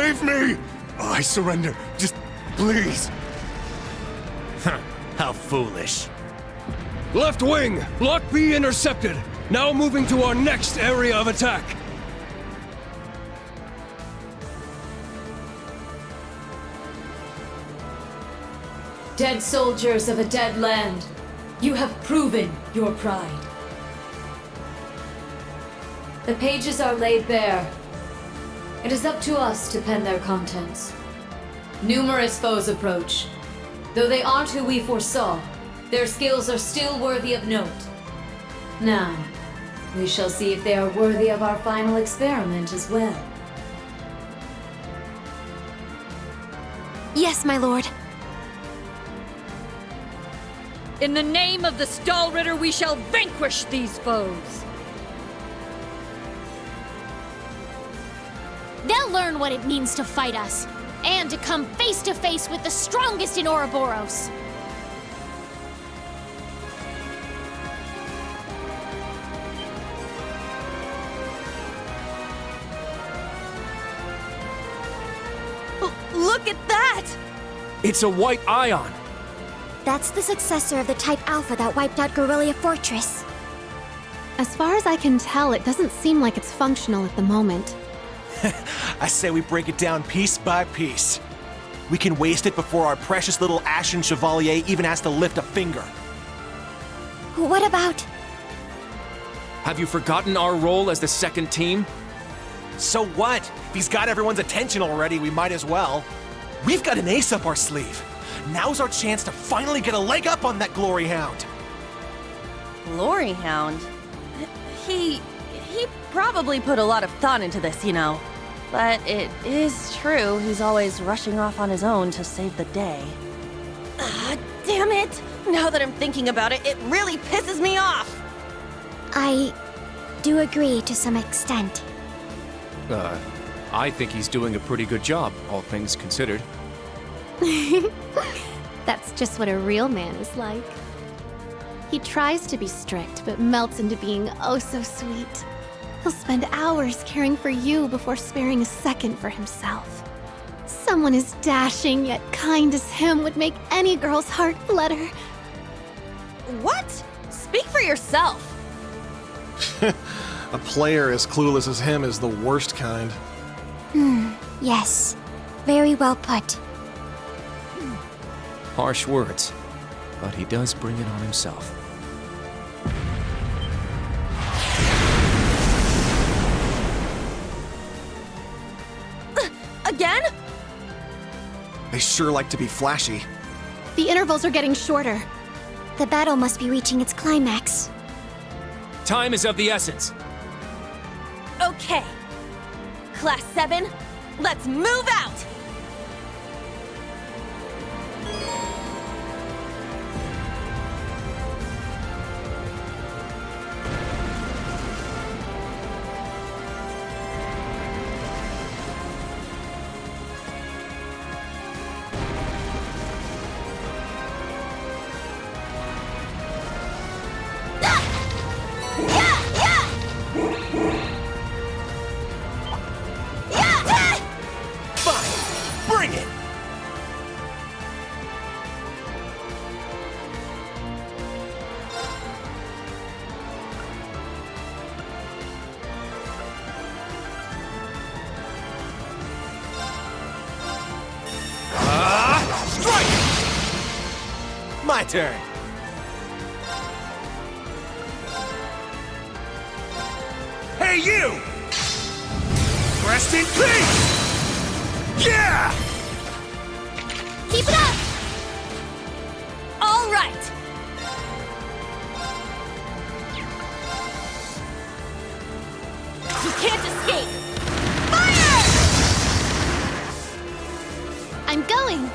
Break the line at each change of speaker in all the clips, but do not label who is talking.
Save me! I surrender. Just please.
How foolish.
Left wing! Block B intercepted! Now moving to our next area of attack!
Dead soldiers of a dead land, you have proven your pride. The pages are laid bare. It is up to us to pen their contents. Numerous foes approach. Though they aren't who we foresaw, their skills are still worthy of note. Now, we shall see if they are worthy of our final experiment as well.
Yes, my lord.
In the name of the Stahlritter, we shall vanquish these foes!
They'll learn what it means to fight us, and to come face to face with the strongest in Ouroboros.
Look at that!
It's a white ion!
That's the successor of the Type Alpha that wiped out Guerrilla Fortress.
As far as I can tell, it doesn't seem like it's functional at the moment.
I say we break it down piece by piece. We can waste it before our precious little Ashen Chevalier even has to lift a finger.
What about...
Have you forgotten our role as the second team?
So what? If he's got everyone's attention already, we might as well. We've got an ace up our sleeve. Now's our chance to finally get a leg up on that Glory Hound.
Glory Hound? He probably put a lot of thought into this, you know. But it is true, he's always rushing off on his own to save the day. Ah, damn it! Now that I'm thinking about it, it really pisses me off!
I do agree to some extent.
I think he's doing a pretty good job, all things considered.
That's just what a real man is like. He tries to be strict, but melts into being oh so sweet. He'll spend hours caring for you before sparing a second for himself. Someone as dashing yet kind as him would make any girl's heart flutter.
What? Speak for yourself!
A player as clueless as him is the worst kind.
Yes. Very well put.
Harsh words, but he does bring it on himself.
Again?
They sure like to be flashy.
The intervals are getting shorter.
The battle must be reaching its climax.
Time is of the essence.
Okay. Class 7, let's move out!
Bring it! Strike! My turn. Hey, you! Rest in peace! Yeah!
Keep it up!
All right! You can't escape! Fire!
I'm going!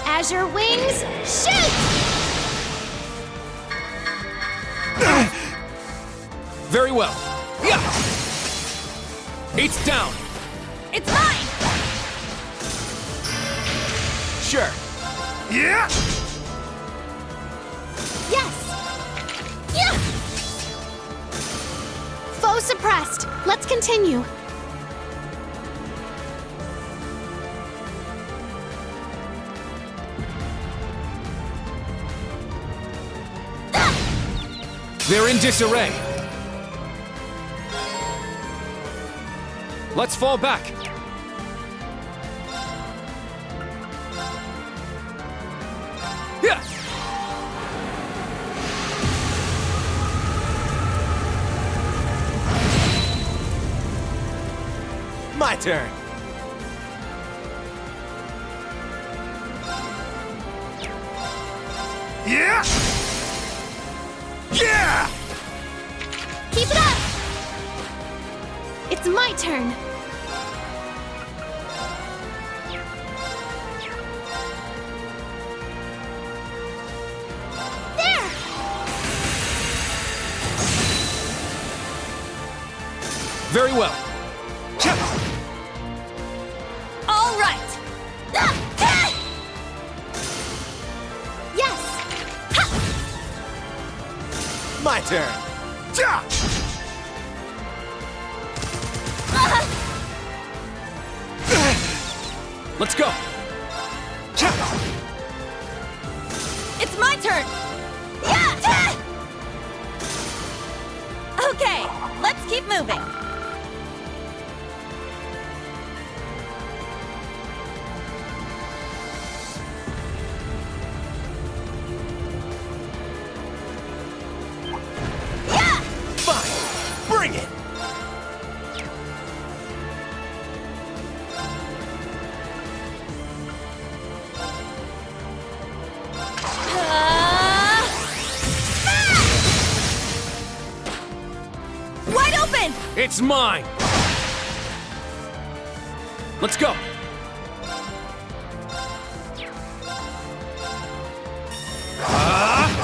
Azure Wings, shoot!
Very well. Yeah! Eight's down.
It's mine!
Sure.
Yeah!
Yes! Yeah! Foe suppressed. Let's continue.
They're in disarray. Let's fall back. Yeah!
My turn.
Yeah! Yeah!
Keep it up! It's my turn. There!
Very well.
All right!
Yes!
My turn.
Ja!
Let's go.
It's my turn! Yeah! Okay, let's keep moving.
Fine. Bring it.
Wide open!
It's mine. Let's go.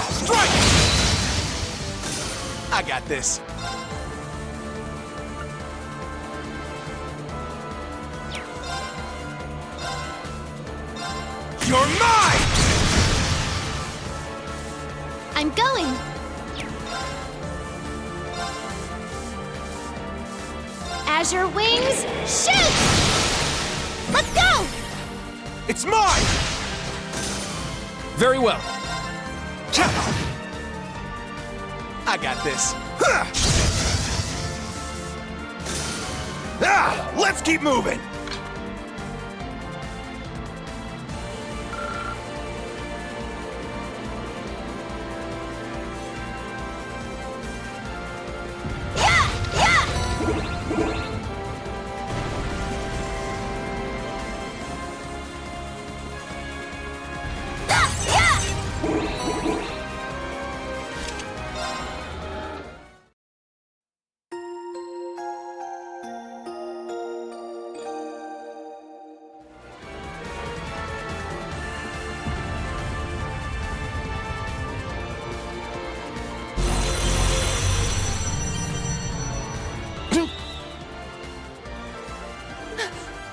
Strike! I got this. You're mine!
I'm going. Azure wings, shoot! Let's go!
It's mine!
Very well.
I got this. Let's keep moving!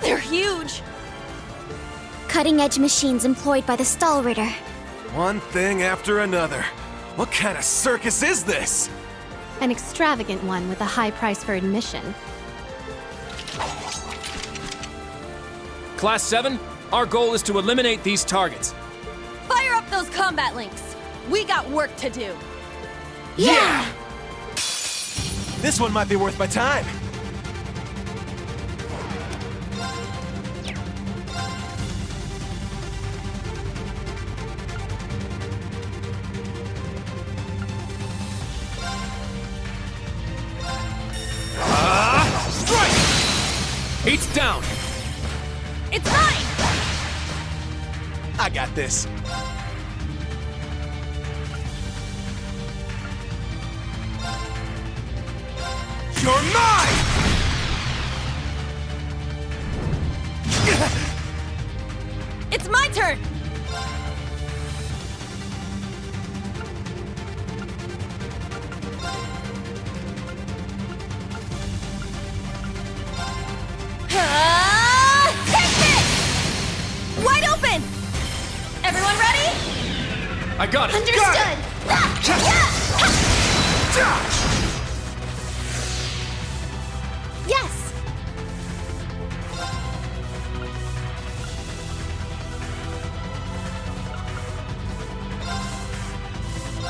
They're huge!
Cutting-edge machines employed by the Stahlritter.
One thing after another. What kind of circus is this?
An extravagant one with a high price for admission.
Class 7, our goal is to eliminate these targets.
Fire up those combat links! We got work to do!
Yeah! This one might be worth my time.
Strike! Each down.
It's mine!
I got this. You're mine!
It's my turn! Ah! Everyone ready?
I got it!
Understood! Yes!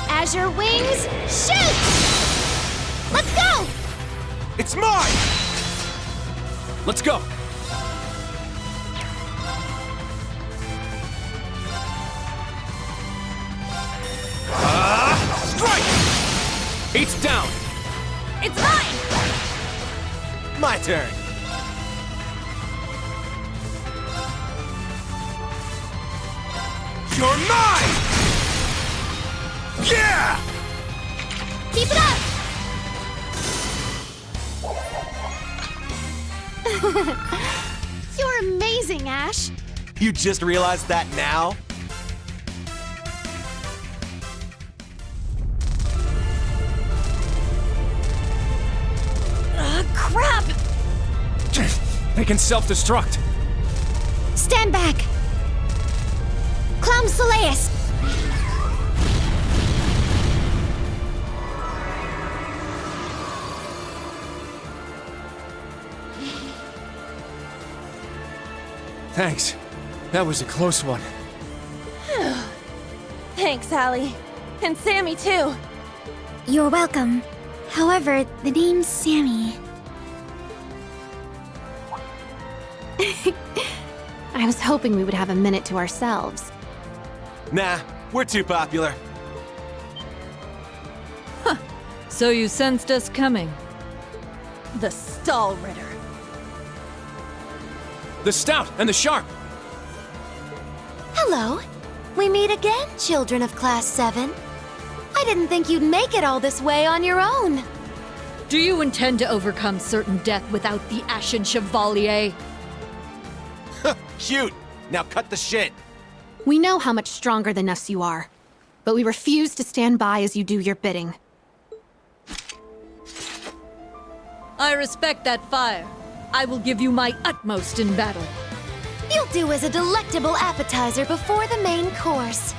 Azure wings, shoot! Let's go!
It's mine!
Let's go!
Strike!
It's down!
It's mine!
My turn. You're mine! Yeah!
Keep it up! You're amazing, Ash.
You just realized that now?
Crap!
They can self-destruct!
Stand back! Clown Soleus!
Thanks. That was a close one.
Thanks, Allie. And Sammy, too.
You're welcome. However, the name's Sammy. I was hoping we would have a minute to ourselves.
Nah, we're too popular.
So you sensed us coming.
The Stall Ritter.
The Stout and the Sharp!
Hello. We meet again, children of Class 7. I didn't think you'd make it all this way on your own.
Do you intend to overcome certain death without the Ashen Chevalier?
Cute! Now cut the shit!
We know how much stronger than us you are, but we refuse to stand by as you do your bidding.
I respect that fire. I will give you my utmost in battle.
You'll do as a delectable appetizer before the main course.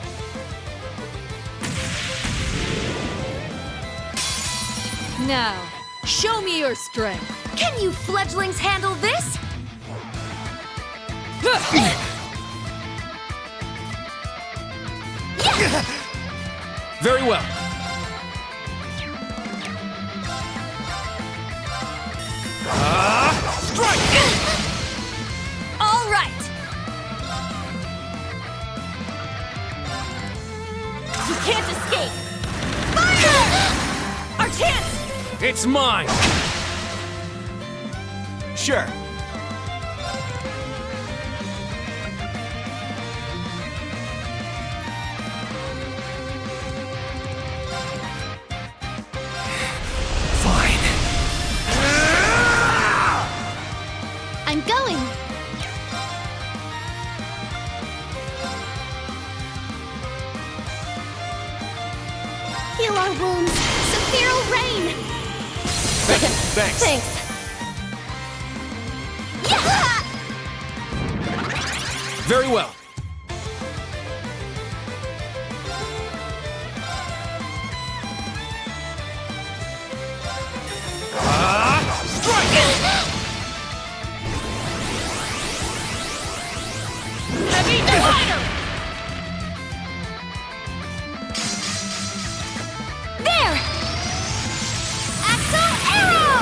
Now, show me your strength.
Can you fledglings handle this?
Very well.
Strike!
All right! You can't escape! Fire! Our chance!
It's mine!
Sure.
I'm going. Heal our wounds. Sephiral rain.
Thanks.
Thanks.
Very well.
Heavy Divider!
There! Axel Arrow!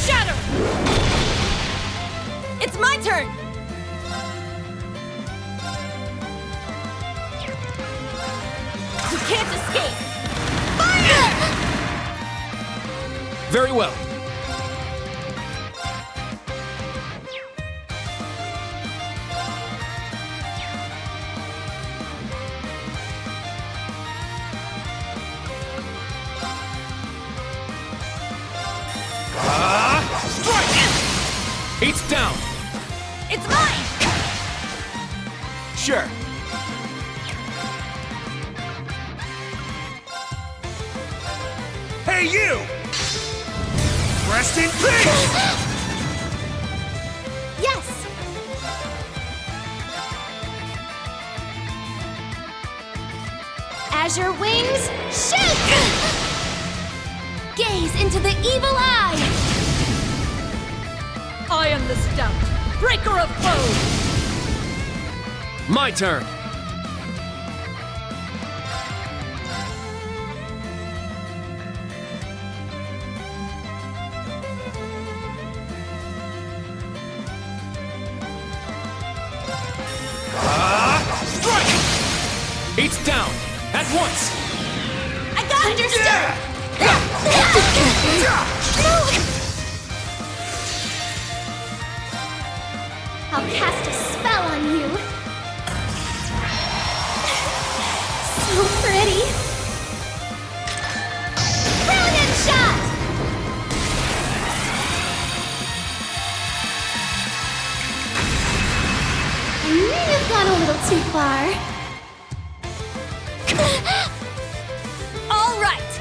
Shatter!
It's my turn! You can't escape! Fire!
Very well. It's down!
It's mine!
Sure. Hey, you!
Rest in peace!
Yes! Azure wings, shoot! Gaze into the evil eye!
I am the stout, breaker of foes!
My turn!
Strike! It's down! At once!
I got understood! I'll cast a spell on you. So pretty. Brilliant shot! I may have gone a little too far. All right.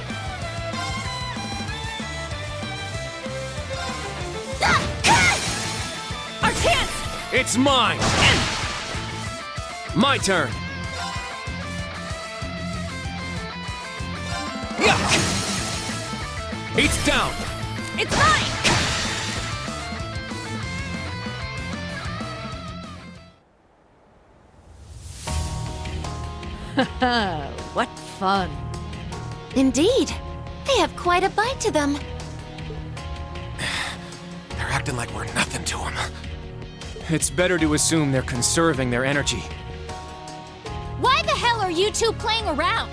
Our chance!
It's mine! My turn! It's down!
It's mine! What fun.
Indeed. They have quite a bite to them.
They're acting like we're nothing to them.
It's better to assume they're conserving their energy.
Why the hell are you two playing around?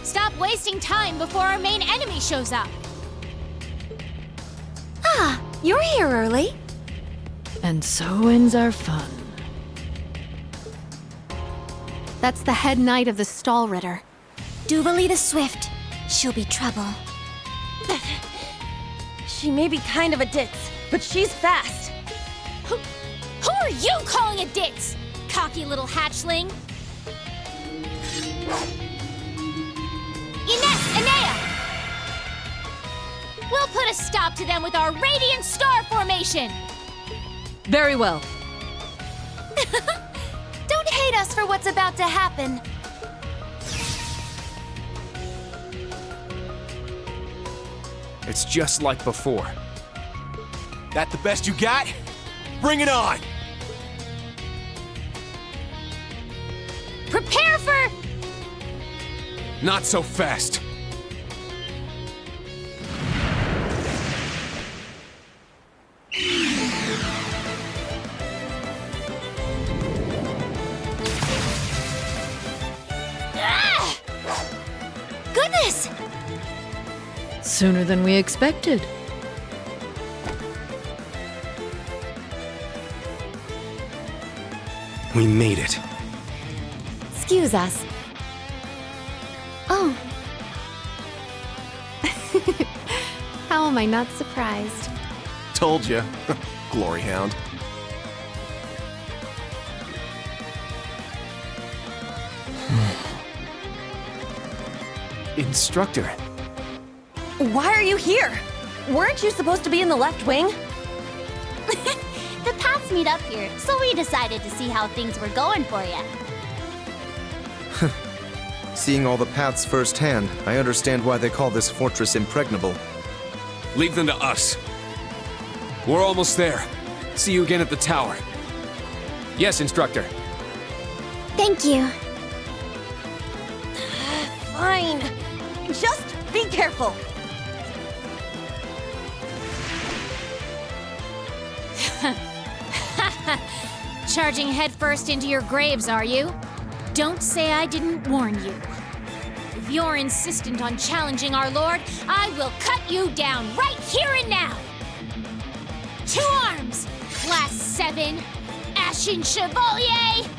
Stop wasting time before our main enemy shows up.
Ah, you're here early.
And so ends our fun.
That's the head knight of the Stall Ritter.
Duvalie the Swift. She'll be trouble.
She may be kind of a ditz, but she's fast.
Who are you calling a ditz? Cocky little hatchling. Ines, Enea! We'll put a stop to them with our Radiant Star Formation!
Very well.
Don't hate us for what's about to happen.
It's just like before.
That the best you got? Bring it on!
Prepare for...
Not so fast.
Ah! Goodness!
Sooner than we expected.
We made it.
Excuse us. Oh. How am I not surprised?
Told you. Glory Hound.
Instructor.
Why are you here? Weren't you supposed to be in the left wing?
The paths meet up here, so we decided to see how things were going for you.
Seeing all the paths firsthand, I understand why they call this fortress impregnable.
Leave them to us. We're almost there. See you again at the tower. Yes, Instructor.
Thank you.
Fine. Just be careful.
Charging headfirst into your graves, are you? Don't say I didn't warn you. If you're insistent on challenging our lord, I will cut you down right here and now! 2 arms! Class 7! Ashen Chevalier!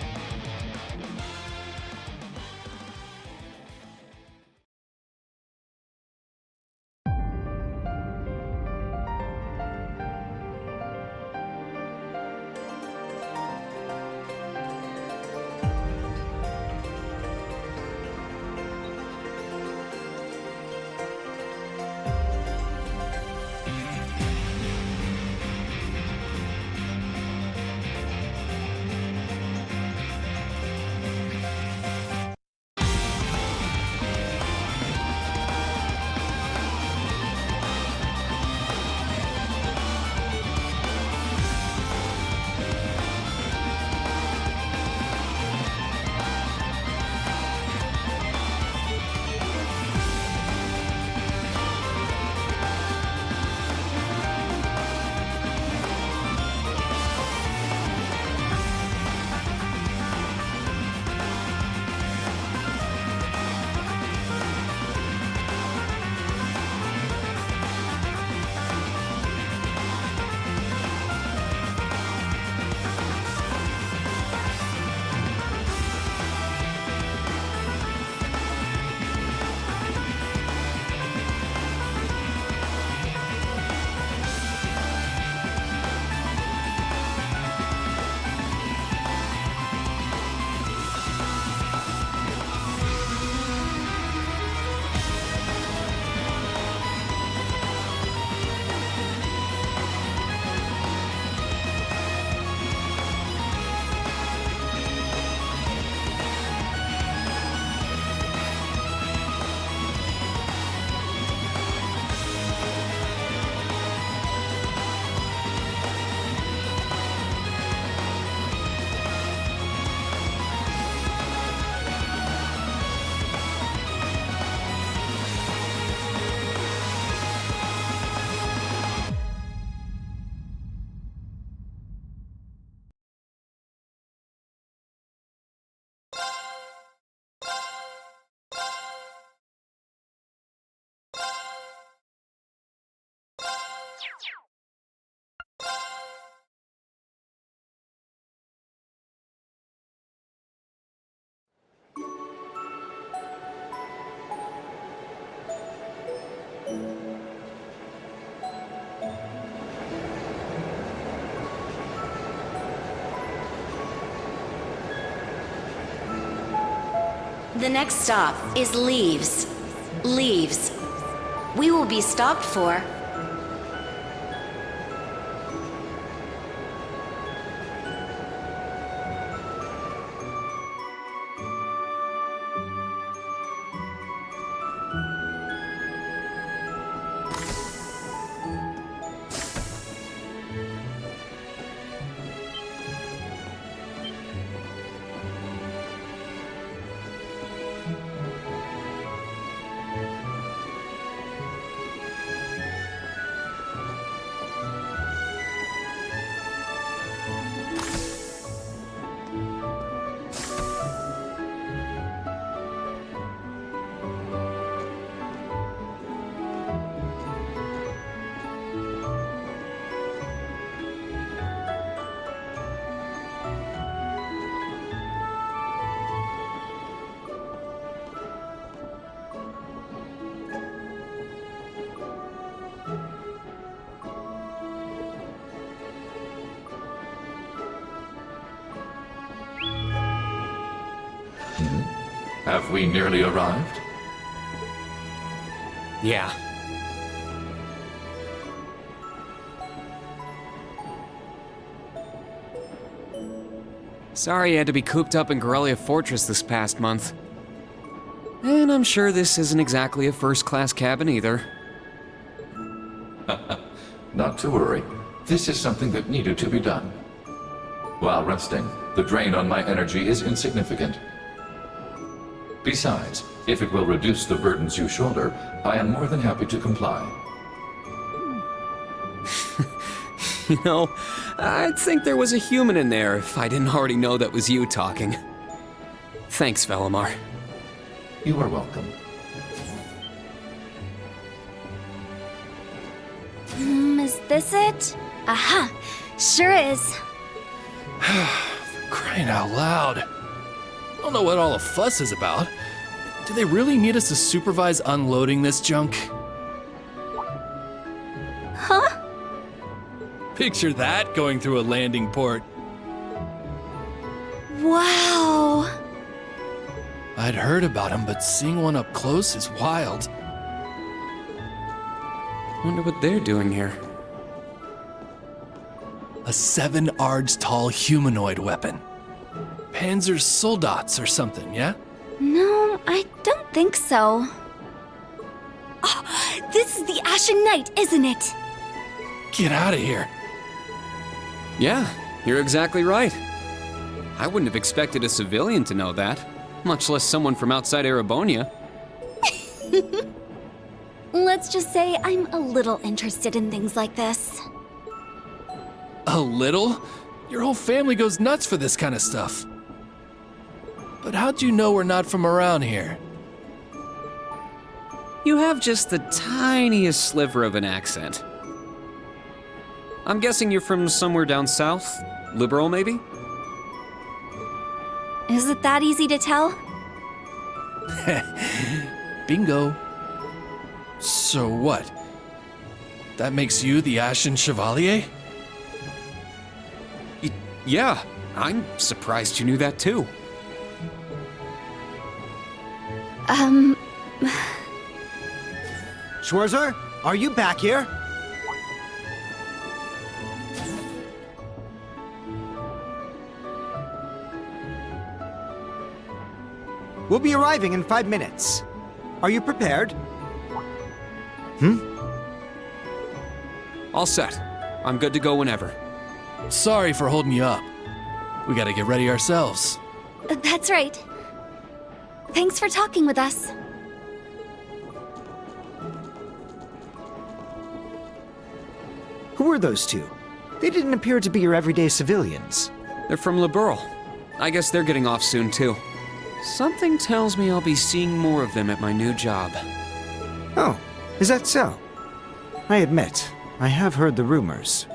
The next stop is Leaves. Leaves. We will be stopped for...
Have we nearly arrived?
Yeah. Sorry you had to be cooped up in Corellia Fortress this past month. And I'm sure this isn't exactly a first-class cabin either.
Not to worry. This is something that needed to be done. While resting, the drain on my energy is insignificant. Besides, if it will reduce the burdens you shoulder, I am more than happy to comply.
You know, I'd think there was a human in there if I didn't already know that was you talking. Thanks, Velimar.
You are welcome.
Is this it? Aha! Sure is.
Crying out loud. I don't know what all the fuss is about. Do they really need us to supervise unloading this junk?
Huh?
Picture that going through a landing port.
Wow!
I'd heard about them, but seeing one up close is wild.
Wonder what they're doing here.
A 7-arge tall humanoid weapon. Panzer Soldats or something, yeah?
No, I don't think so. Oh, this is the Ashen Knight, isn't it?
Get out of here.
Yeah, you're exactly right. I wouldn't have expected a civilian to know that, much less someone from outside Erebonia.
Let's just say I'm a little interested in things like this.
A little? Your whole family goes nuts for this kind of stuff. But how'd you know we're not from around here?
You have just the tiniest sliver of an accent. I'm guessing you're from somewhere down south? Liberal, maybe?
Is it that easy to tell?
Bingo. So what? That makes you the Ashen Chevalier?
Yeah, I'm surprised you knew that too.
Schwarzer, are you back here? We'll be arriving in 5 minutes. Are you prepared?
All set. I'm good to go whenever.
Sorry for holding you up. We gotta get ready ourselves.
That's right. Thanks for talking with us.
Who are those two? They didn't appear to be your everyday civilians.
They're from Liberal. I guess they're getting off soon too. Something tells me I'll be seeing more of them at my new job.
Oh, is that so? I admit, I have heard the rumors.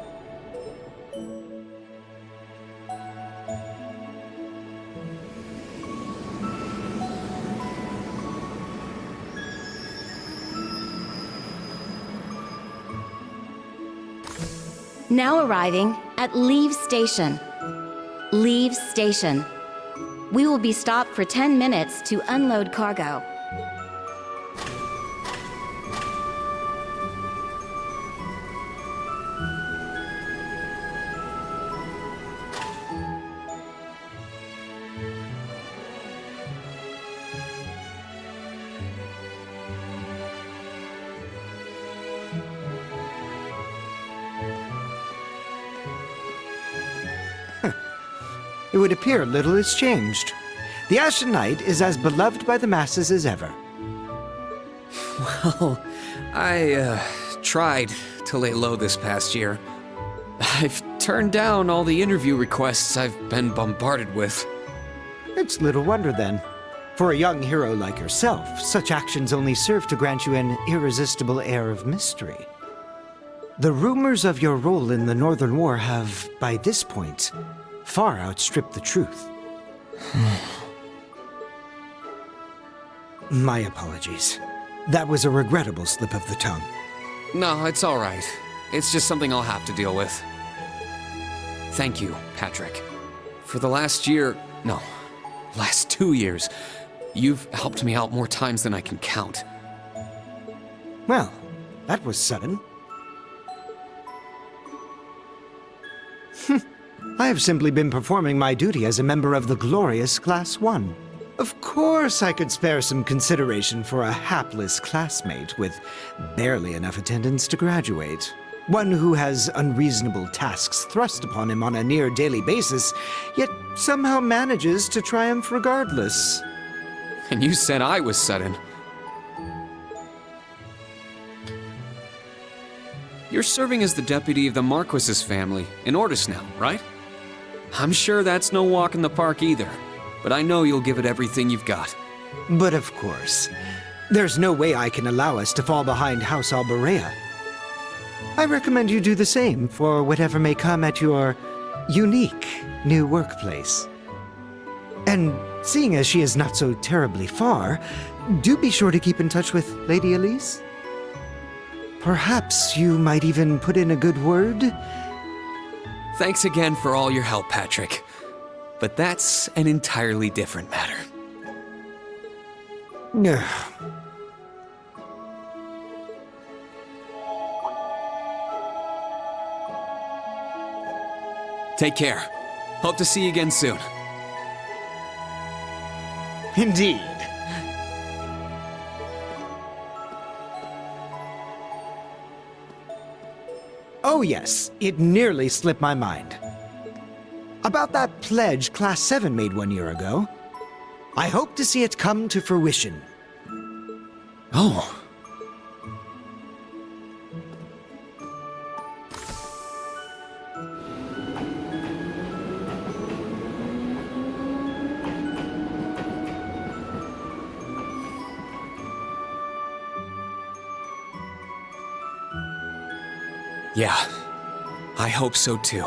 Now arriving at Leave Station. Leave Station. We will be stopped for 10 minutes to unload cargo.
It would appear little has changed. The Ashen Knight is as beloved by the masses as ever.
Well, I tried to lay low this past year. I've turned down all the interview requests I've been bombarded with.
It's little wonder then. For a young hero like yourself, such actions only serve to grant you an irresistible air of mystery. The rumors of your role in the Northern War have, by this point, far outstripped the truth. My apologies. That was a regrettable slip of the tongue.
No, it's all right. It's just something I'll have to deal with. Thank you, Patrick. For the last 2 years, you've helped me out more times than I can count.
Well, that was sudden. I have simply been performing my duty as a member of the glorious Class 1. Of course I could spare some consideration for a hapless classmate with barely enough attendance to graduate. One who has unreasonable tasks thrust upon him on a near daily basis, yet somehow manages to triumph regardless.
And you said I was sudden. You're serving as the deputy of the Marquis's family in Ordis now, right? I'm sure that's no walk in the park either, but I know you'll give it everything you've got.
But of course, there's no way I can allow us to fall behind House Alberea. I recommend you do the same for whatever may come at your unique new workplace. And seeing as she is not so terribly far, do be sure to keep in touch with Lady Elise. Perhaps you might even put in a good word?
Thanks again for all your help, Patrick. But that's an entirely different matter. Take care. Hope to see you again soon.
Indeed. Oh yes, it nearly slipped my mind. About that pledge Class 7 made 1 year ago. I hope to see it come to fruition.
Oh. Yeah, I hope so too.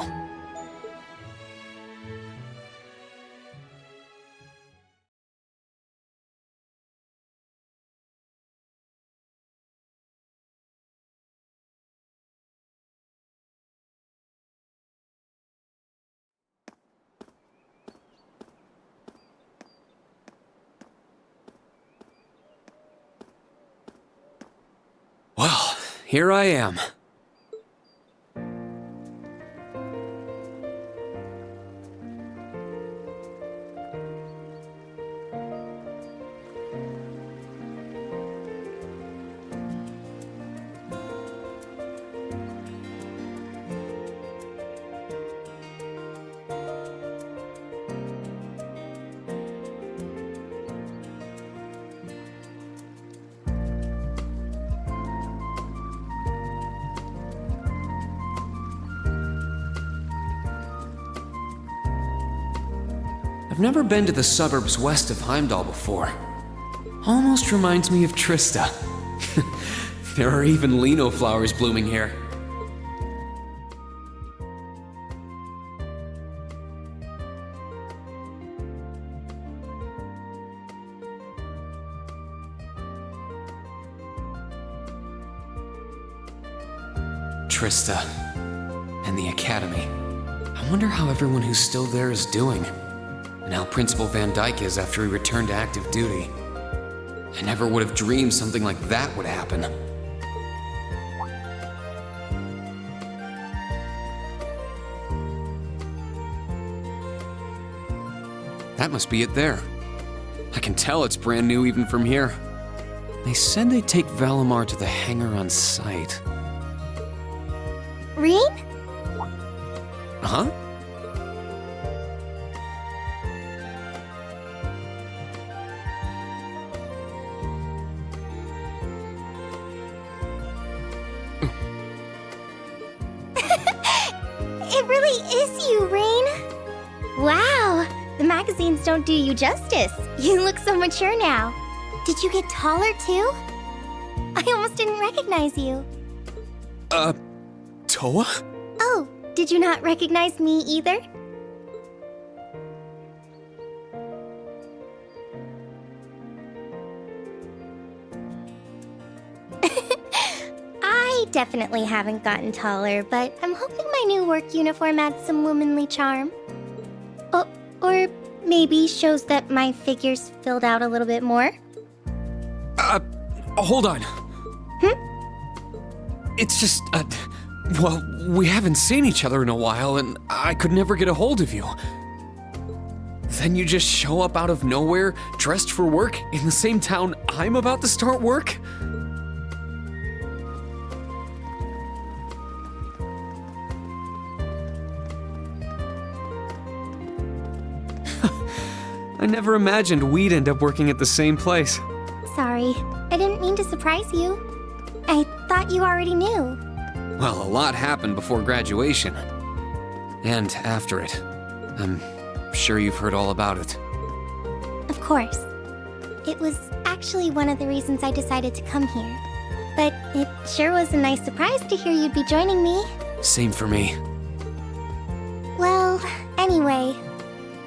Well, here I am. I've never been to the suburbs west of Heimdall before. Almost reminds me of Trista. There are even lino flowers blooming here. Trista. and the Academy. I wonder how everyone who's still there is doing, and how Principal Van Dyke is after he returned to active duty. I never would have dreamed something like that would happen. That must be it there. I can tell it's brand new even from here. They said they'd take Valimar to the hangar on site.
Rean?
Huh?
It really is you, Rean. Wow, the magazines don't do you justice. You look so mature now. Did you get taller too? I almost didn't recognize you.
Toa?
Oh, did you not recognize me either? I definitely haven't gotten taller, but I'm hoping my new work uniform adds some womanly charm. Oh, or maybe shows that my figure's filled out a little bit more.
Hold on. It's just, well, we haven't seen each other in a while, and I could never get a hold of you. Then you just show up out of nowhere, dressed for work, in the same town I'm about to start work? I never imagined we'd end up working at the same place.
Sorry, I didn't mean to surprise you. I thought you already knew.
Well, a lot happened before graduation. And after it. I'm sure you've heard all about it.
Of course. It was actually one of the reasons I decided to come here. But it sure was a nice surprise to hear you'd be joining me.
Same for me.
Well, anyway,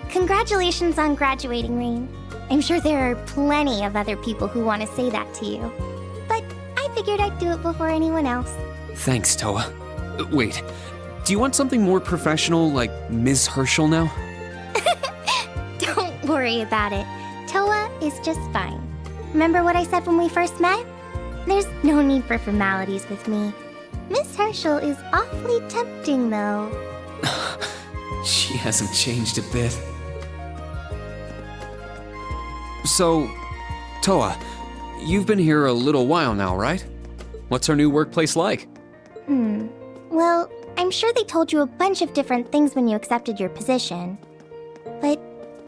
congratulations on graduating, Rean. I'm sure there are plenty of other people who want to say that to you. But I figured I'd do it before anyone else.
Thanks, Toa. Wait, do you want something more professional, like Ms. Herschel now?
Don't worry about it. Toa is just fine. Remember what I said when we first met? There's no need for formalities with me. Miss Herschel is awfully tempting, though.
She hasn't changed a bit. So, Toa, you've been here a little while now, right? What's our new workplace like?
Well, I'm sure they told you a bunch of different things when you accepted your position. But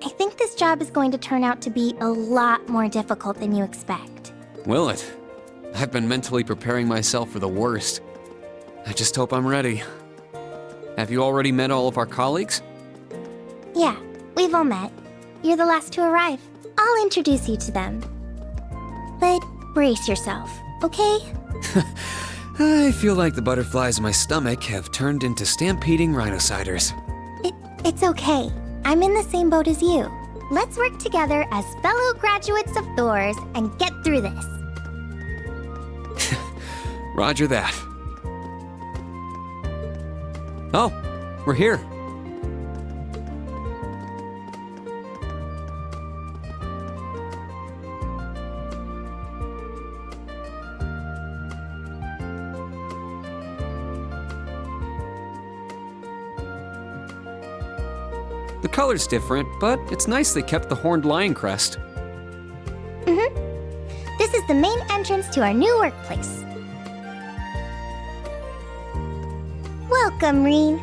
I think this job is going to turn out to be a lot more difficult than you expect.
Will it? I've been mentally preparing myself for the worst. I just hope I'm ready. Have you already met all of our colleagues?
Yeah, we've all met. You're the last to arrive. I'll introduce you to them. But brace yourself, okay?
I feel like the butterflies in my stomach have turned into stampeding rhinociders.
It's okay. I'm in the same boat as you. Let's work together as fellow graduates of Thors and get through this.
Roger that. Oh, we're here. The color's different, but it's nice they kept the horned lion crest.
This is the main entrance to our new workplace. Welcome, Rean.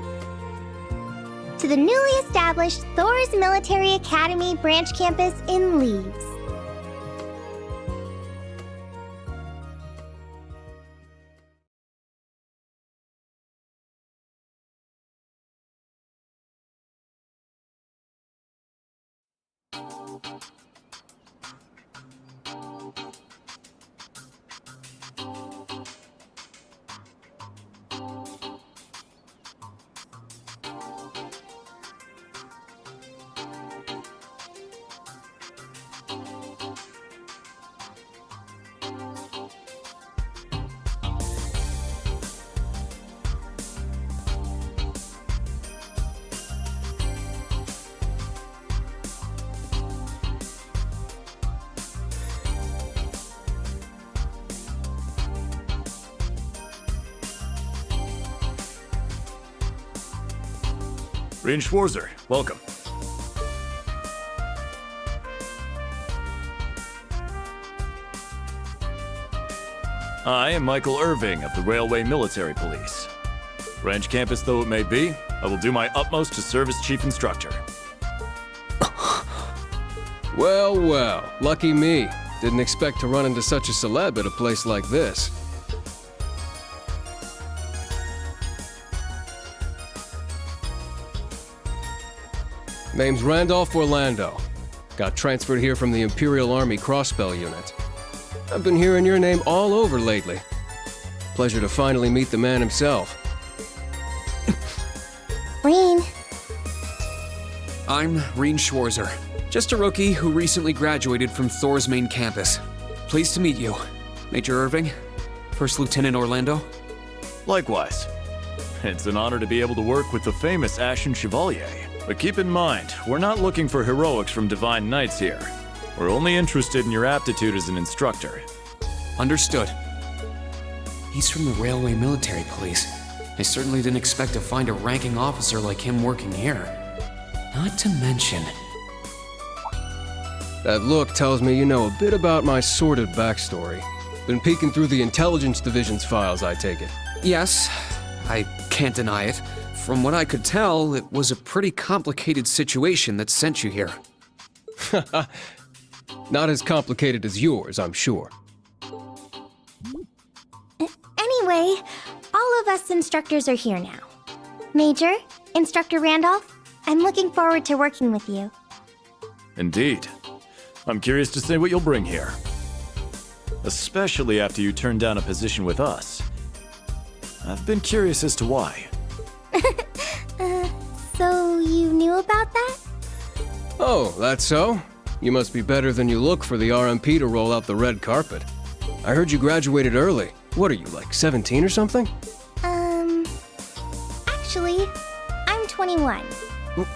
To the newly established Thors Military Academy branch campus in Leaves.
Rean Schwarzer, welcome. I am Michael Irving of the Railway Military Police. Branch campus though it may be, I will do my utmost to serve as chief instructor.
Well, well, lucky me. Didn't expect to run into such a celeb at a place like this. Name's Randolph Orlando. Got transferred here from the Imperial Army Crossbell Unit. I've been hearing your name all over lately. Pleasure to finally meet the man himself.
Rean.
I'm Rean Schwarzer, just a rookie who recently graduated from Thor's main campus. Pleased to meet you, Major Irving, First Lieutenant Orlando.
Likewise. It's an honor to be able to work with the famous Ashen Chevalier. But keep in mind, we're not looking for heroics from Divine Knights here. We're only interested in your aptitude as an instructor.
Understood. He's from the Railway Military Police. I certainly didn't expect to find a ranking officer like him working here. Not to mention...
That look tells me you know a bit about my sordid backstory. Been peeking through the Intelligence Division's files, I take it.
Yes, I can't deny it. From what I could tell, it was a pretty complicated situation that sent you here.
Not as complicated as yours, I'm sure.
Anyway, all of us instructors are here now. Major, Instructor Randolph, I'm looking forward to working with you.
Indeed. I'm curious to see what you'll bring here. Especially after you turn down a position with us. I've been curious as to why.
So you knew about that?
Oh, that's so? You must be better than you look for the RMP to roll out the red carpet. I heard you graduated early. What are you, like 17 or something?
Actually, I'm 21.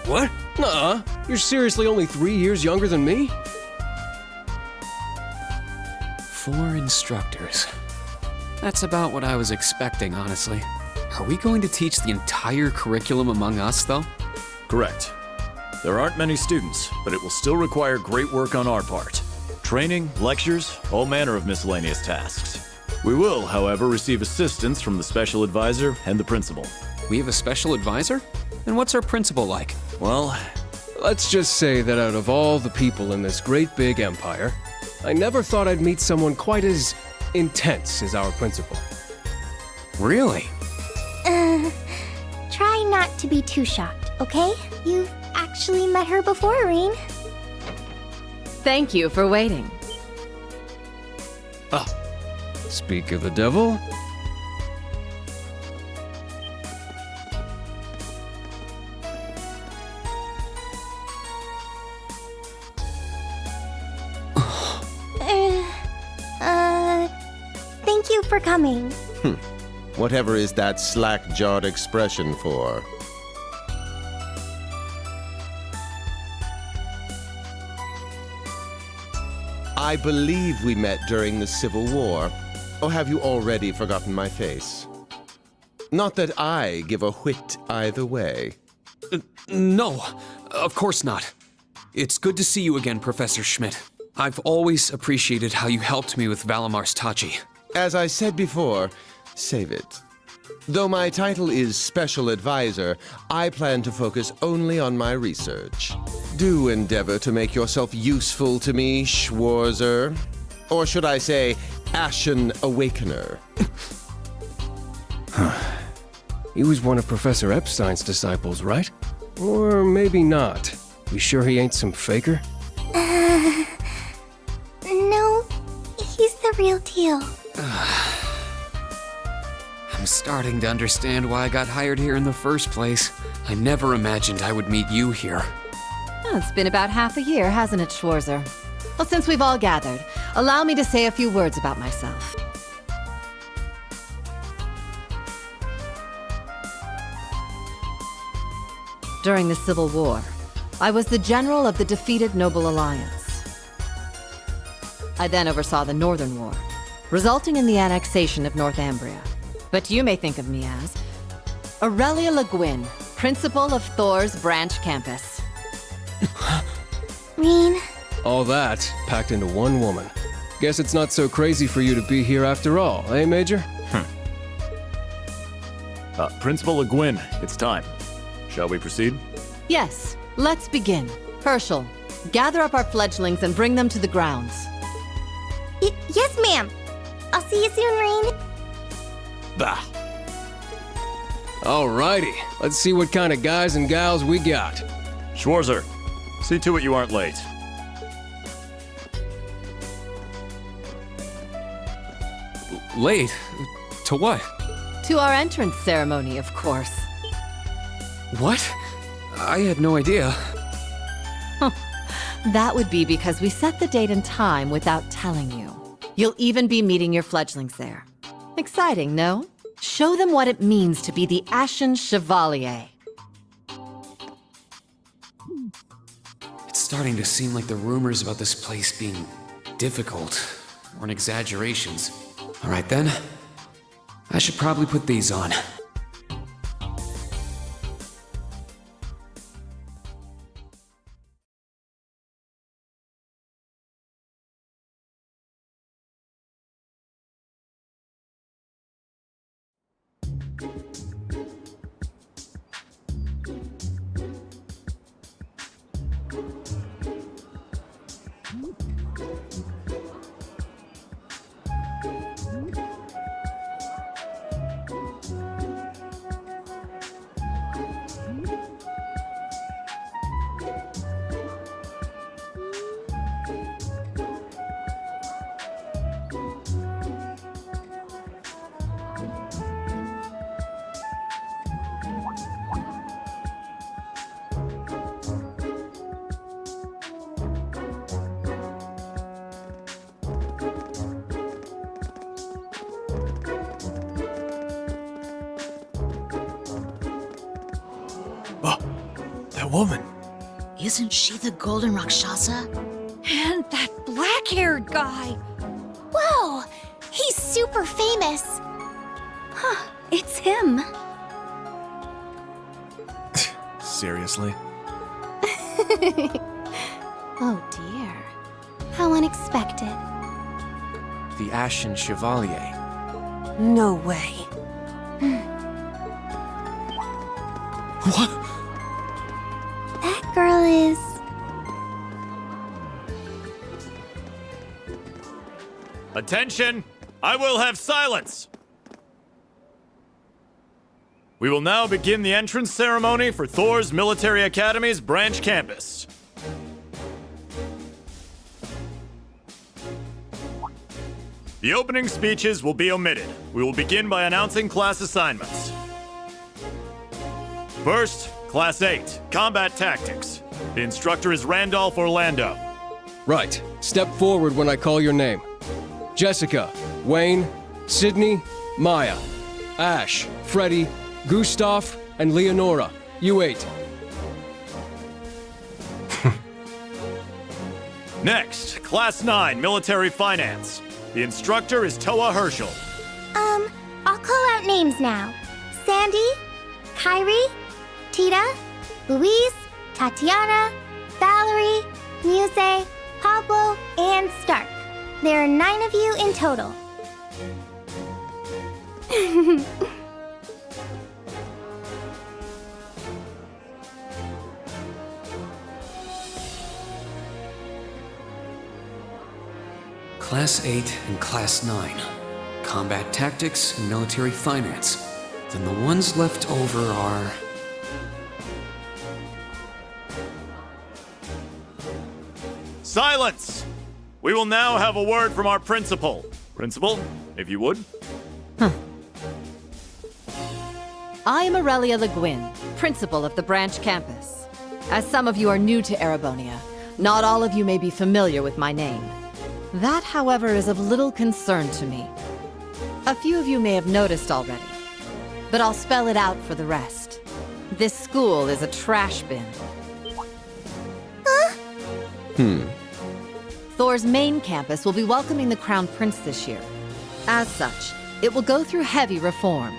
What? Nuh-uh. You're seriously only 3 years younger than me?
4 instructors. That's about what I was expecting, honestly. Are we going to teach the entire curriculum among us, though?
Correct. There aren't many students, but it will still require great work on our part. Training, lectures, all manner of miscellaneous tasks. We will, however, receive assistance from the special advisor and the principal.
We have a special advisor? And what's our principal like?
Well,
let's just say that out of all the people in this great big empire, I never thought I'd meet someone quite as intense as our principal.
Really?
Try not to be too shocked, okay? You've actually met her before, Rean.
Thank you for waiting.
Ah, speak of the devil.
Thank you for coming.
Whatever is that slack-jawed expression for? I believe we met during the Civil War. Or have you already forgotten my face? Not that I give a whit either way.
No, of course not. It's good to see you again, Professor Schmidt. I've always appreciated how you helped me with Valamar's Tachi.
As I said before, save it. Though my title is Special Advisor, I plan to focus only on my research. Do endeavor to make yourself useful to me, Schwarzer. Or should I say, Ashen Awakener.
He was one of Professor Epstein's disciples, right? Or maybe not. You sure he ain't some faker?
No, he's the real deal.
I'm starting to understand why I got hired here in the first place. I never imagined I would meet you here.
Oh, it's been about half a year, hasn't it, Schwarzer? Well, since we've all gathered, allow me to say a few words about myself. During the Civil War, I was the general of the defeated Noble Alliance. I then oversaw the Northern War, resulting in the annexation of Northumbria. But you may think of me as Aurelia Le Guin, principal of Thor's branch campus.
Rean.
All that packed into one woman. Guess it's not so crazy for you to be here after all, eh, Major?
Principal Le Guin, it's time. Shall we proceed?
Yes, let's begin. Herschel, gather up our fledglings and bring them to the grounds.
Yes, ma'am. I'll see you soon, Rean.
Bah.
Alrighty, let's see what kind of guys and gals we got.
Schwarzer, see to it you aren't late.
Late? To what?
To our entrance ceremony, of course.
What? I had no idea.
That would be because we set the date and time without telling you. You'll even be meeting your fledglings there. Exciting, no? Show them what it means to be the Ashen Chevalier.
It's starting to seem like the rumors about this place being difficult weren't exaggerations. All right then, I should probably put these on.
That woman.
Isn't she the Golden Rakshasa?
And that black-haired guy.
Whoa! He's super famous. Huh, it's him.
Seriously?
Oh dear. How unexpected.
The Ashen Chevalier.
No way.
What?
That girl is...
Attention! I will have silence! We will now begin the entrance ceremony for Thor's Military Academy's branch campus. The opening speeches will be omitted. We will begin by announcing class assignments. First, Class 8, Combat Tactics. The instructor is Randolph Orlando.
Right. Step forward when I call your name. Jessica, Wayne, Sydney, Maya, Ash, Freddy, Gustav, and Leonora. You 8.
Next, Class 9, Military Finance. The instructor is Toa Herschel.
I'll call out names now. Sandy, Kyrie, Tita, Louise, Tatiana, Valerie, Muse, Pablo, and Stark. There are 9 of you in total.
Class 8 and Class 9. Combat Tactics and Military Finance. Then the ones left over are...
Silence! We will now have a word from our principal. Principal, if you would.
I am Aurelia Le Guin, principal of the branch campus. As some of you are new to Erebonia, not all of you may be familiar with my name. That, however, is of little concern to me. A few of you may have noticed already, but I'll spell it out for the rest. This school is a trash bin. Thor's main campus will be welcoming the Crown Prince this year. As such, it will go through heavy reform.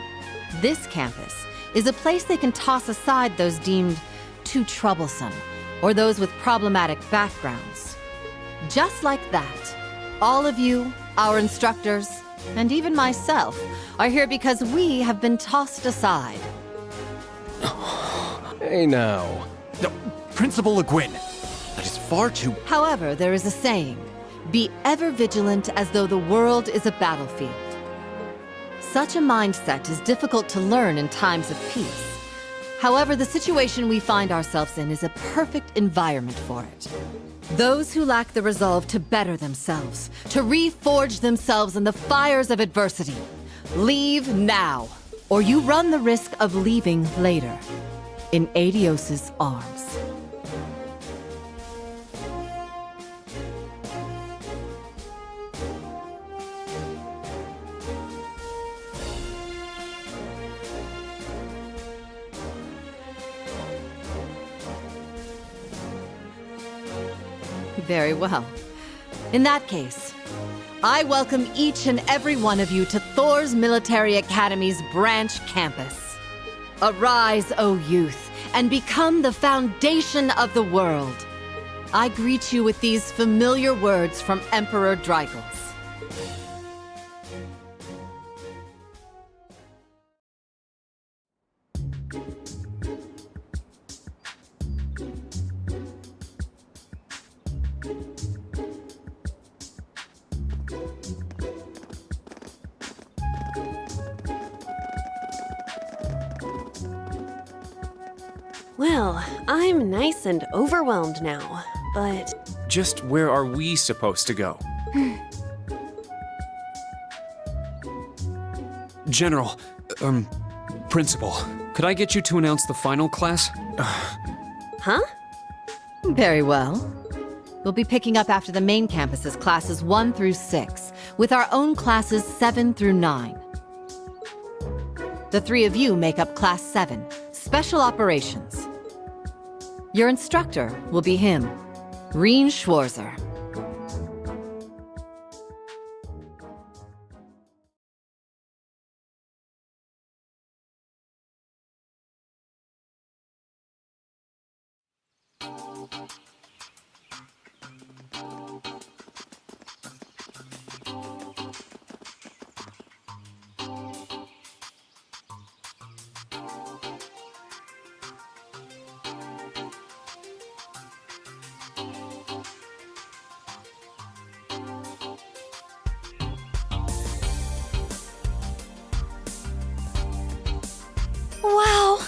This campus is a place they can toss aside those deemed too troublesome or those with problematic backgrounds. Just like that, all of you, our instructors, and even myself, are here because we have been tossed aside.
Hey now.
No, Principal Le Guin, that is far too...
However, there is a saying, be ever vigilant as though the world is a battlefield. Such a mindset is difficult to learn in times of peace. However, the situation we find ourselves in is a perfect environment for it. Those who lack the resolve to better themselves, to reforge themselves in the fires of adversity, leave now, or you run the risk of leaving later, in Adios's arms. Very well. In that case, I welcome each and every one of you to Thor's Military Academy's branch campus. Arise, O youth, and become the foundation of the world. I greet you with these familiar words from Emperor Dreigels.
Well, I'm nice and overwhelmed now, but...
Just where are we supposed to go? General, Principal, could I get you to announce the final class?
Huh?
Very well. We'll be picking up after the main campus's classes 1 through 6, with our own classes 7 through 9. The 3 of you make up Class 7, Special Operations. Your instructor will be him, Reen Schwarzer.
Wow!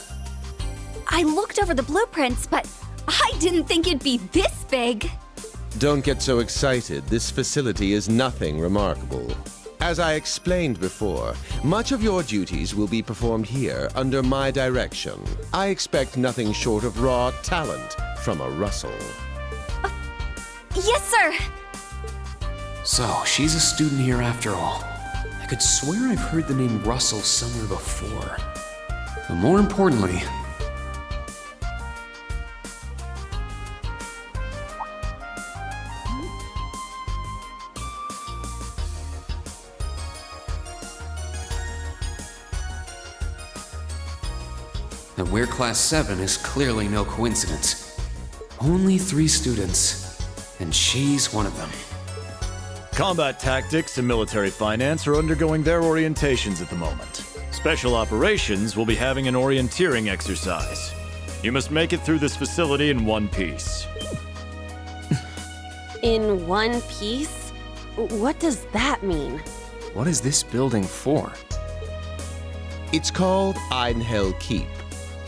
I looked over the blueprints, but I didn't think it'd be this big.
Don't get so excited. This facility is nothing remarkable. As I explained before, much of your duties will be performed here under my direction. I expect nothing short of raw talent from a Russell.
Yes, sir!
So, she's a student here after all. I could swear I've heard the name Russell somewhere before. But more importantly... that we're Class 7 is clearly no coincidence. Only 3 students, and she's one of them.
Combat tactics and military finance are undergoing their orientations at the moment. Special Operations will be having an orienteering exercise. You must make it through this facility in one piece.
In one piece? What does that mean?
What is this building for?
It's called Einhell Keep.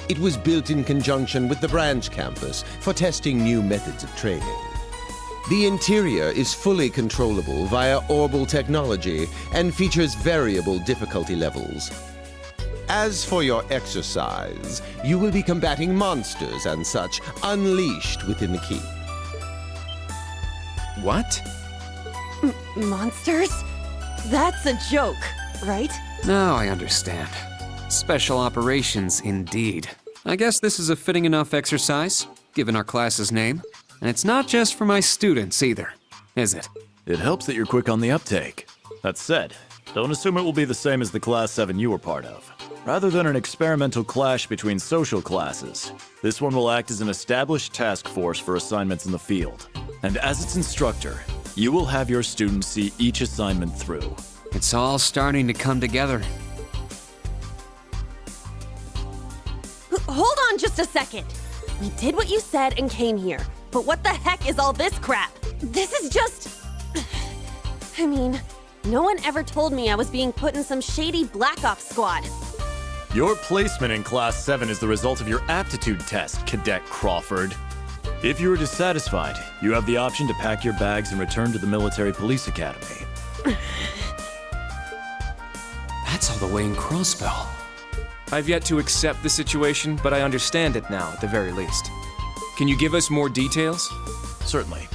It was built in conjunction with the branch campus for testing new methods of training. The interior is fully controllable via orbal technology and features variable difficulty levels. As for your exercise, you will be combating monsters and such unleashed within the keep.
What?
Monsters? That's a joke, right?
Now I understand. Special Operations, indeed. I guess this is a fitting enough exercise, given our class's name. And it's not just for my students, either, is it?
It helps that you're quick on the uptake. That said, don't assume it will be the same as the Class 7 you were part of. Rather than an experimental clash between social classes, this one will act as an established task force for assignments in the field. And as its instructor, you will have your students see each assignment through.
It's all starting to come together.
Hold on just a second. We did what you said and came here. But what the heck is all this crap? This is just... I mean, no one ever told me I was being put in some shady Black Ops squad.
Your placement in Class 7 is the result of your aptitude test, Cadet Crawford. If you are dissatisfied, you have the option to pack your bags and return to the Military Police Academy.
That's all the way in Crossbell.
I've yet to accept the situation, but I understand it now, at the very least. Can you give us more details?
Certainly.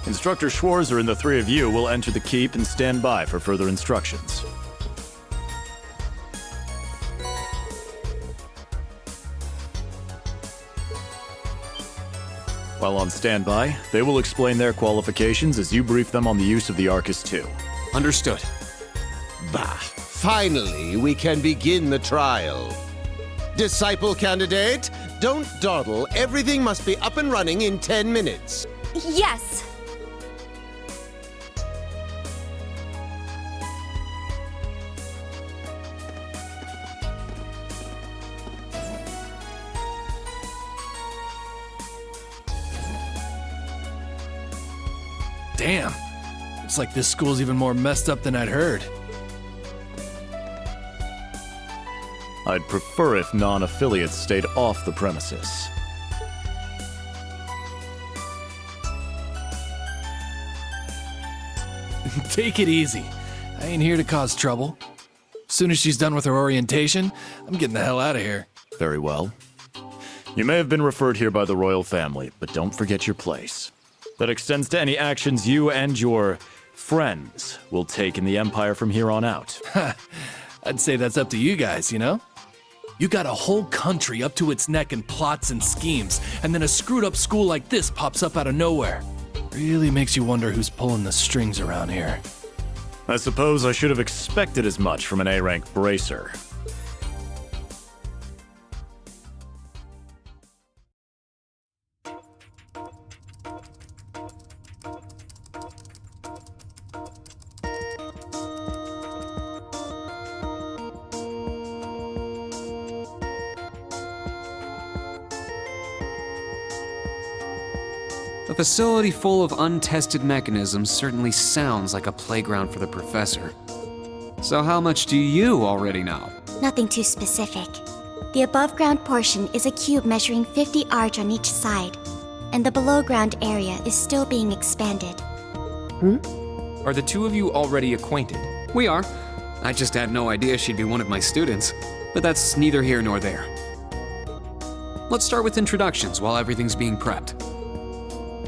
Instructor Schwarzer and the three of you will enter the keep and stand by for further instructions. While on standby, they will explain their qualifications as you brief them on the use of the Arcus II.
Understood.
Bah, finally we can begin the trial. Disciple candidate, don't dawdle. Everything must be up and running in 10 minutes.
Yes.
Damn. It's like this school's even more messed up than I'd heard.
I'd prefer if non-affiliates stayed off the premises.
Take it easy. I ain't here to cause trouble. As soon as she's done with her orientation, I'm getting the hell out of here.
Very well. You may have been referred here by the royal family, but don't forget your place. That extends to any actions you and your friends will take in the Empire from here on out.
I'd say that's up to you guys, you know? You got a whole country up to its neck in plots and schemes, and then a screwed up school like this pops up out of nowhere. Really makes you wonder who's pulling the strings around here.
I suppose I should have expected as much from an A-rank bracer.
A facility full of untested mechanisms certainly sounds like a playground for the professor. So how much do you already know?
Nothing too specific. The above-ground portion is a cube measuring 50 arch on each side, and the below-ground area is still being expanded.
Are the two of you already acquainted?
We are. I just had no idea she'd be one of my students, but that's neither here nor there. Let's start with introductions while everything's being prepped.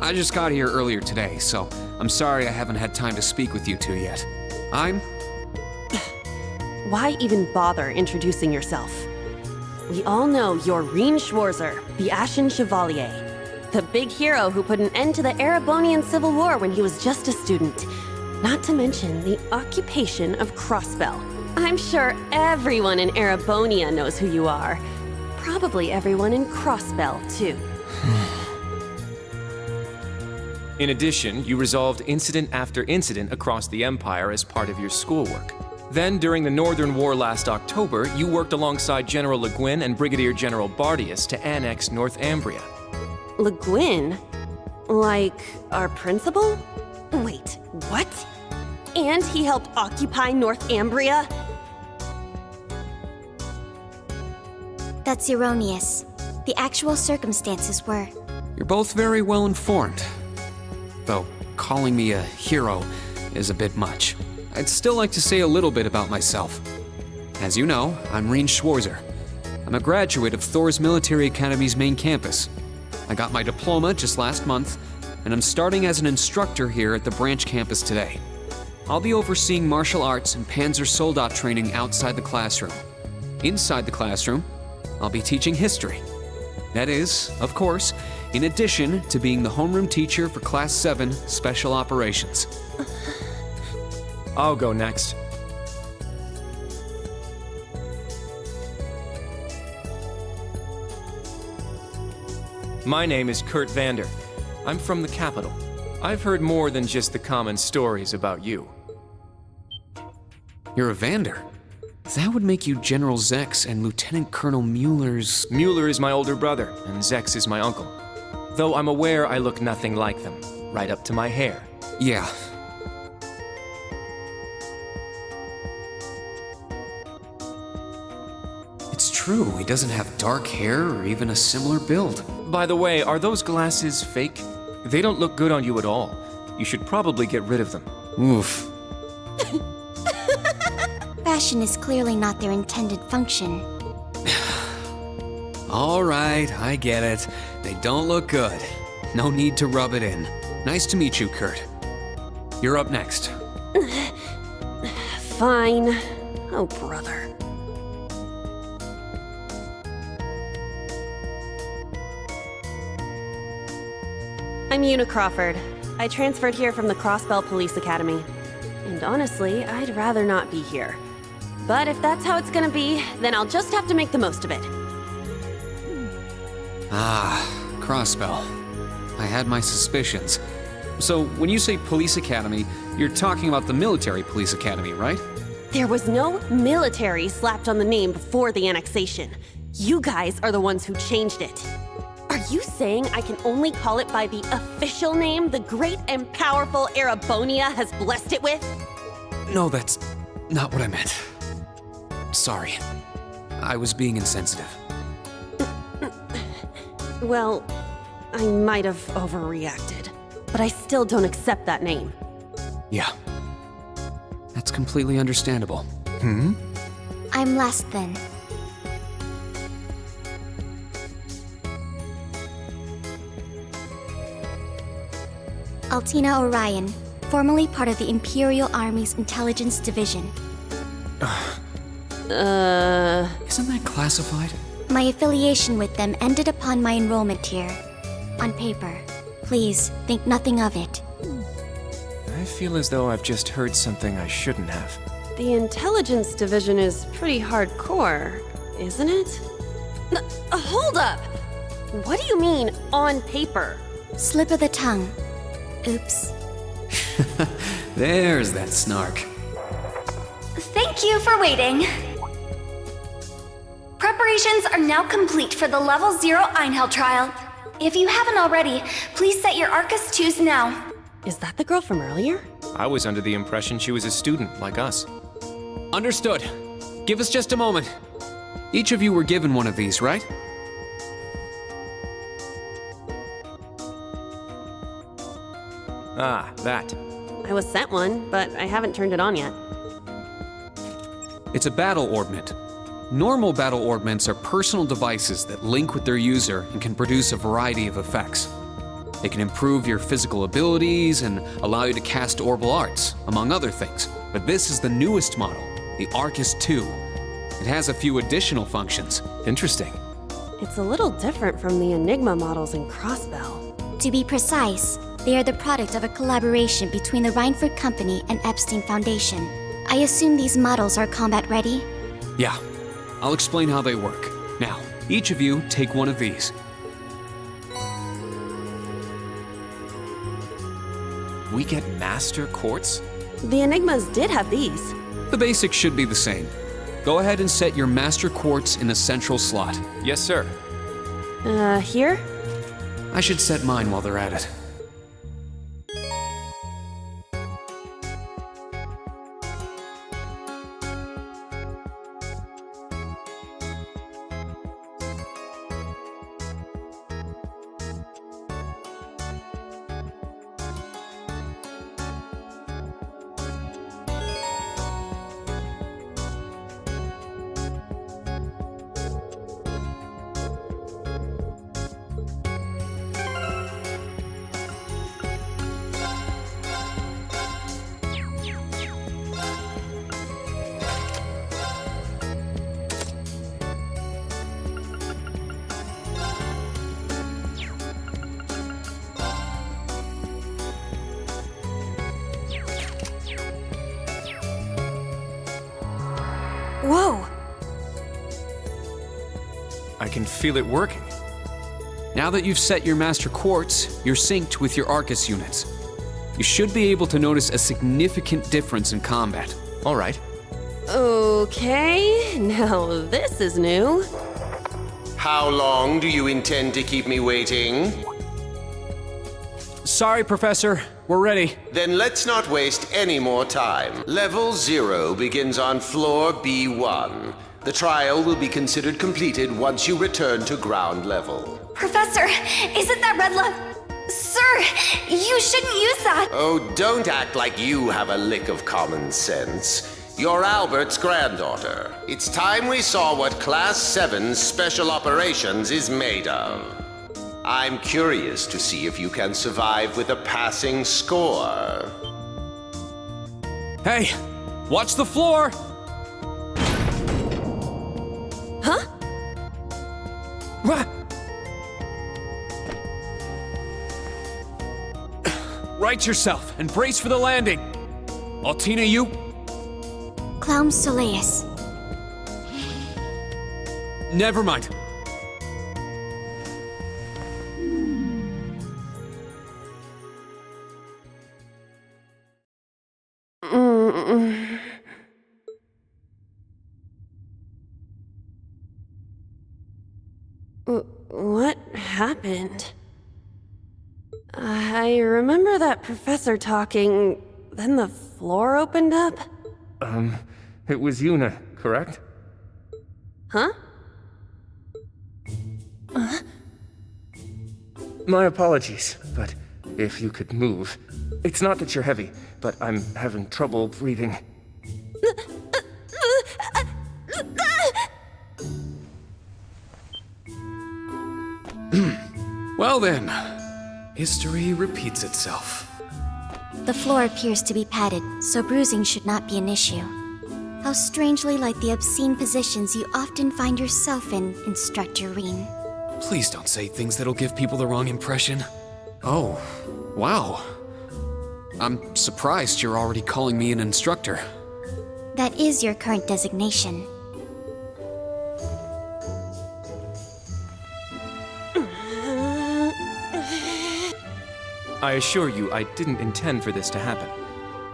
I just got here earlier today, so I'm sorry I haven't had time to speak with you two yet. I'm...
Why even bother introducing yourself? We all know you're Reen Schwarzer, the Ashen Chevalier. The big hero who put an end to the Erebonian Civil War when he was just a student. Not to mention the occupation of Crossbell. I'm sure everyone in Erebonia knows who you are. Probably everyone in Crossbell, too.
In addition, you resolved incident after incident across the Empire as part of your schoolwork. Then, during the Northern War last October, you worked alongside General Le Guin and Brigadier General Bardius to annex Northumbria.
Le Guin? Like, our principal? Wait, what? And he helped occupy Northumbria?
That's erroneous. The actual circumstances were...
You're both very well informed. Though calling me a hero is a bit much. I'd still like to say a little bit about myself. As you know, I'm Reen Schwarzer. I'm a graduate of Thor's Military Academy's main campus. I got my diploma just last month, and I'm starting as an instructor here at the branch campus today. I'll be overseeing martial arts and Panzer Soldat training outside the classroom. Inside the classroom, I'll be teaching history. That is, of course, in addition to being the homeroom teacher for Class 7 Special Operations.
I'll go next. My name is Kurt Vander. I'm from the capital. I've heard more than just the common stories about you.
You're a Vander. That would make you General Zex and Lieutenant Colonel Mueller's...
Mueller is my older brother, and Zex is my uncle. Though I'm aware I look nothing like them, right up to my hair.
Yeah. It's true, he doesn't have dark hair or even a similar build.
By the way, are those glasses fake? They don't look good on you at all. You should probably get rid of them.
Oof.
Fashion is clearly not their intended function.
All right, I get it. They don't look good. No need to rub it in. Nice to meet you, Kurt. You're up next.
Fine. Oh, brother. I'm Una Crawford. I transferred here from the Crossbell Police Academy. And honestly, I'd rather not be here. But if that's how it's gonna be, then I'll just have to make the most of it.
Ah, Crossbell. I had my suspicions. So, when you say police academy, you're talking about the military police academy, right?
There was no military slapped on the name before the annexation. You guys are the ones who changed it. Are you saying I can only call it by the official name the great and powerful Erebonia has blessed it with?
No, that's not what I meant. Sorry. I was being insensitive.
Well, I might have overreacted, but I still don't accept that name.
Yeah. That's completely understandable.
I'm last then. Altina Orion, formerly part of the Imperial Army's Intelligence Division.
Isn't that classified?
My affiliation with them ended upon my enrollment here. On paper. Please, think nothing of it.
I feel as though I've just heard something I shouldn't have.
The Intelligence Division is pretty hardcore, isn't it? Hold up! What do you mean, on paper?
Slip of the tongue. Oops.
There's that snark.
Thank you for waiting. Preparations are now complete for the Level 0 Einhell trial. If you haven't already, please set your Arcus 2s now.
Is that the girl from earlier?
I was under the impression she was a student, like us.
Understood. Give us just a moment. Each of you were given one of these, right?
Ah, that.
I was sent one, but I haven't turned it on yet.
It's a battle orbment. Normal battle orbments are personal devices that link with their user and can produce a variety of effects. They can improve your physical abilities and allow you to cast orbital arts, among other things. But this is the newest model, the Arcus 2. It has a few additional functions.
Interesting.
It's a little different from the Enigma models in Crossbell.
To be precise, they are the product of a collaboration between the Reinford Company and Epstein Foundation. I assume these models are combat ready?
Yeah. I'll explain how they work. Now, each of you take one of these.
We get Master Quartz?
The Enigmas did have these.
The basics should be the same. Go ahead and set your Master Quartz in the central slot.
Yes, sir.
Here?
I should set mine while they're at it.
Whoa!
I can feel it working.
Now that you've set your Master Quartz, you're synced with your Arcus units. You should be able to notice a significant difference in combat. All right.
Okay, now this is new.
How long do you intend to keep me waiting?
Sorry, Professor. We're ready.
Then let's not waste any more time. Level 0 begins on floor B1. The trial will be considered completed once you return to ground level.
Professor, isn't that red love? Sir, you shouldn't use that.
Oh, don't act like you have a lick of common sense. You're Albert's granddaughter. It's time we saw what Class 7 Special Operations is made of. I'm curious to see if you can survive with a passing score.
Hey, watch the floor!
Huh?
What? Right yourself and brace for the landing. Altina, you?
Clown Soleus.
Never mind.
What happened? I remember that professor talking, then the floor opened up?
It was Yuna, correct?
Huh?
My apologies, but if you could move. It's not that you're heavy, but I'm having trouble breathing.
Well then, history repeats itself.
The floor appears to be padded, so bruising should not be an issue. How strangely like the obscene positions you often find yourself in, Instructor Reen.
Please don't say things that'll give people the wrong impression. Oh, wow. I'm surprised you're already calling me an instructor.
That is your current designation.
I assure you, I didn't intend for this to happen.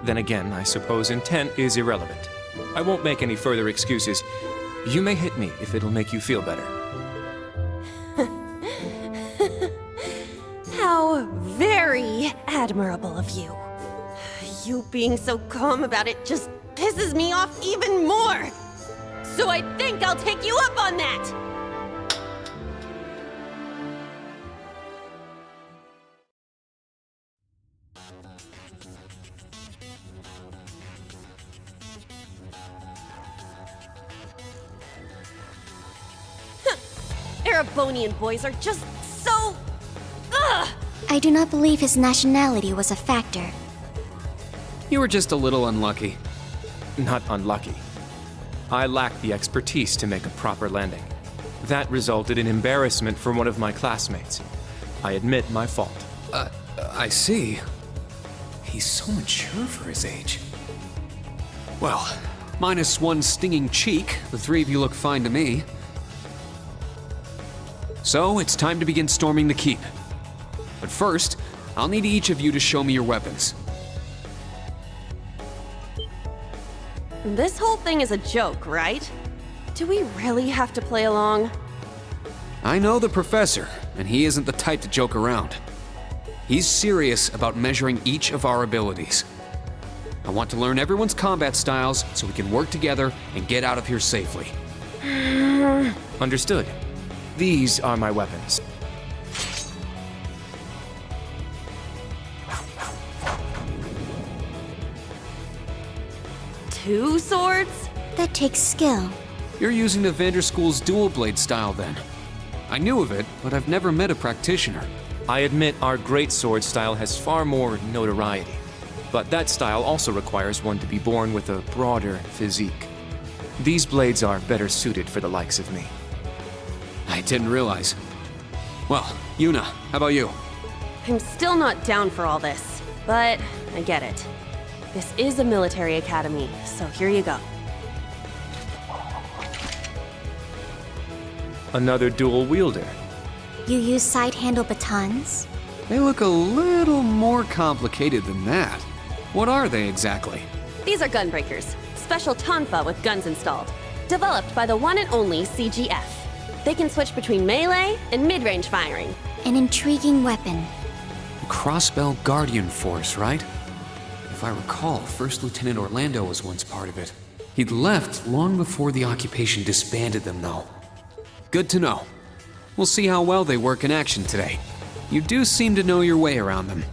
Then again, I suppose intent is irrelevant. I won't make any further excuses. You may hit me if it'll make you feel better.
How very admirable of you. You being so calm about it just pisses me off even more. So I think I'll take you up on that. Erebonian boys are just so... Ugh!
I do not believe his nationality was a factor.
You were just a little unlucky.
Not unlucky. I lacked the expertise to make a proper landing. That resulted in embarrassment for one of my classmates. I admit my fault.
I see. He's so mature for his age. Well, minus one stinging cheek, the three of you look fine to me. So, it's time to begin storming the keep. But first, I'll need each of you to show me your weapons.
This whole thing is a joke, right? Do we really have to play along?
I know the professor, and he isn't the type to joke around. He's serious about measuring each of our abilities. I want to learn everyone's combat styles so we can work together and get out of here safely.
Understood. These are my weapons.
Two swords?
That takes skill.
You're using the Vanderschool's dual blade style then. I knew of it, but I've never met a practitioner.
I admit our great sword style has far more notoriety. But that style also requires one to be born with a broader physique. These blades are better suited for the likes of me.
I didn't realize. Well, Yuna, how about you?
I'm still not down for all this, but I get it. This is a military academy, so here you go.
Another dual wielder.
You use side-handle batons?
They look a little more complicated than that. What are they exactly?
These are gunbreakers. Special tonfa with guns installed. Developed by the one and only CGF. They can switch between melee and mid-range firing.
An intriguing weapon.
Crossbell Guardian Force, right? If I recall, First Lieutenant Orlando was once part of it. He'd left long before the occupation disbanded them, though. Good to know. We'll see how well they work in action today. You do seem to know your way around them.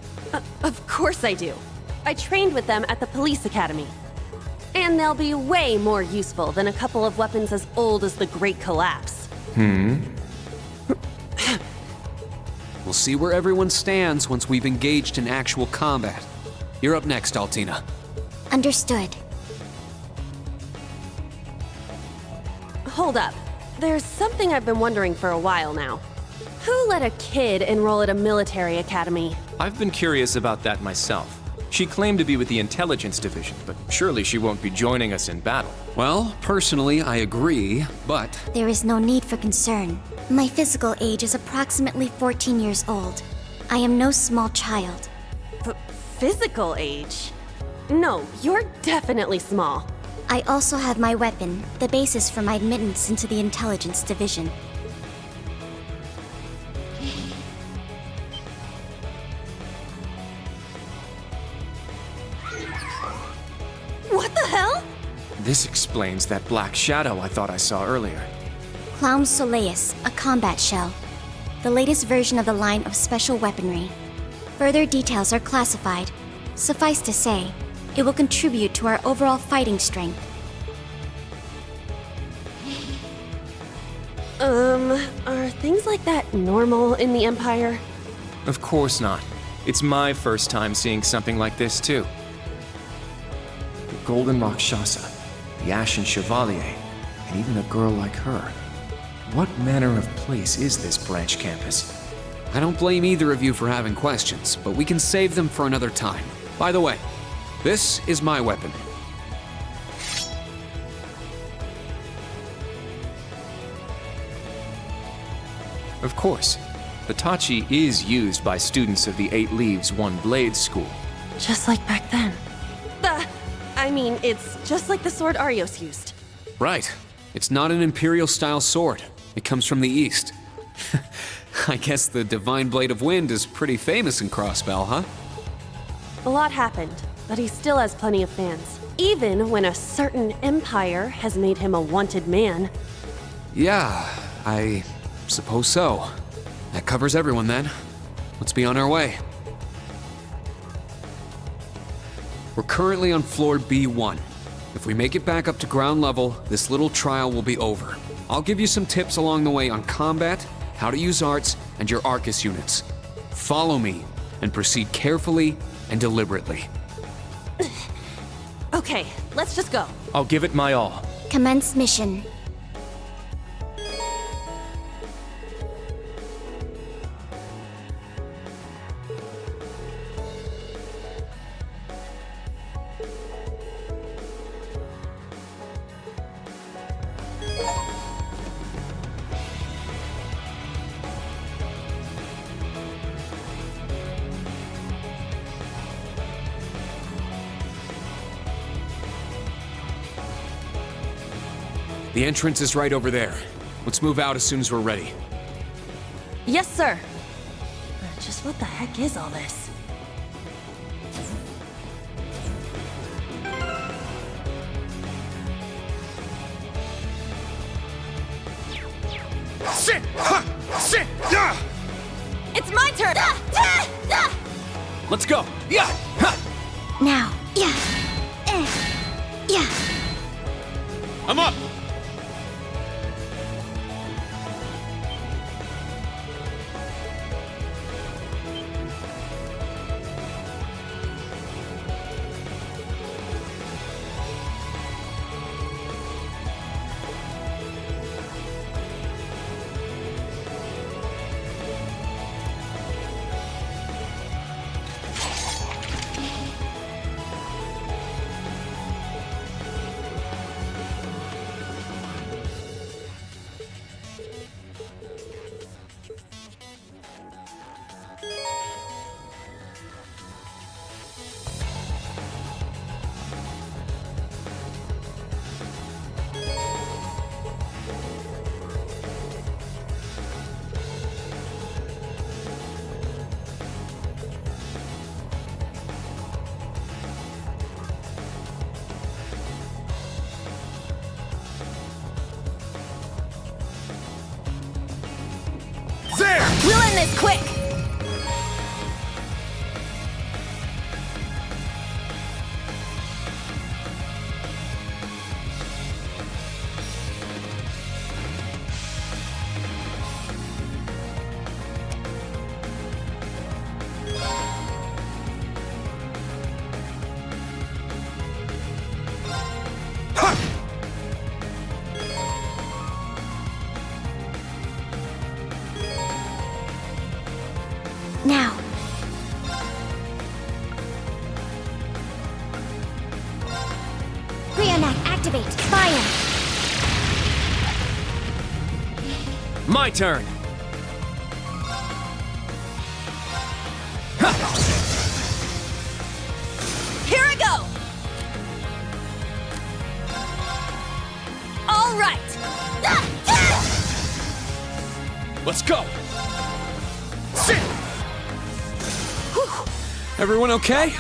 Of course I do. I trained with them at the police academy. And they'll be way more useful than a couple of weapons as old as the Great Collapse.
We'll see where everyone stands once we've engaged in actual combat. You're up next, Altina.
Understood.
Hold up. There's something I've been wondering for a while now. Who let a kid enroll at a military academy?
I've been curious about that myself. She claimed to be with the intelligence division, but surely she won't be joining us in battle.
Well, personally, I agree, but...
There is no need for concern. My physical age is approximately 14 years old. I am no small child.
Physical age? No, you're definitely small.
I also have my weapon, the basis for my admittance into the intelligence division.
What the hell?
This explains that black shadow I thought I saw earlier.
Clown Soleus, a combat shell. The latest version of the line of special weaponry. Further details are classified. Suffice to say, it will contribute to our overall fighting strength.
Are things like that normal in the Empire?
Of course not. It's my first time seeing something like this, too. The Golden Rakshasa, the Ashen Chevalier, and even a girl like her. What manner of place is this branch campus?
I don't blame either of you for having questions, but we can save them for another time. By the way, this is my weapon.
Of course, the Tachi is used by students of the 8 Leaves, 1 Blade school.
Just like back then. I mean, it's just like the sword Arios used.
Right. It's not an Imperial-style sword. It comes from the East. I guess the Divine Blade of Wind is pretty famous in Crossbell, huh?
A lot happened, but he still has plenty of fans. Even when a certain empire has made him a wanted man.
Yeah, I suppose so. That covers everyone then. Let's be on our way. We're currently on floor B1. If we make it back up to ground level, this little trial will be over. I'll give you some tips along the way on combat, how to use arts, and your Arcus units. Follow me, and proceed carefully and deliberately.
Okay, let's just go.
I'll give it my all.
Commence mission.
The entrance is right over there. Let's move out as soon as we're ready.
Yes, sir. Just what the heck is all this?
Sit! Ha! Sit! Yeah!
It's my turn!
Let's go! Yeah! Ha!
Now. Yeah. Yeah.
I'm up!
end this quick!
Now. Brionac, activate. Fire.
My turn!
Here I go! All right!
Let's go! Sit! Everyone okay?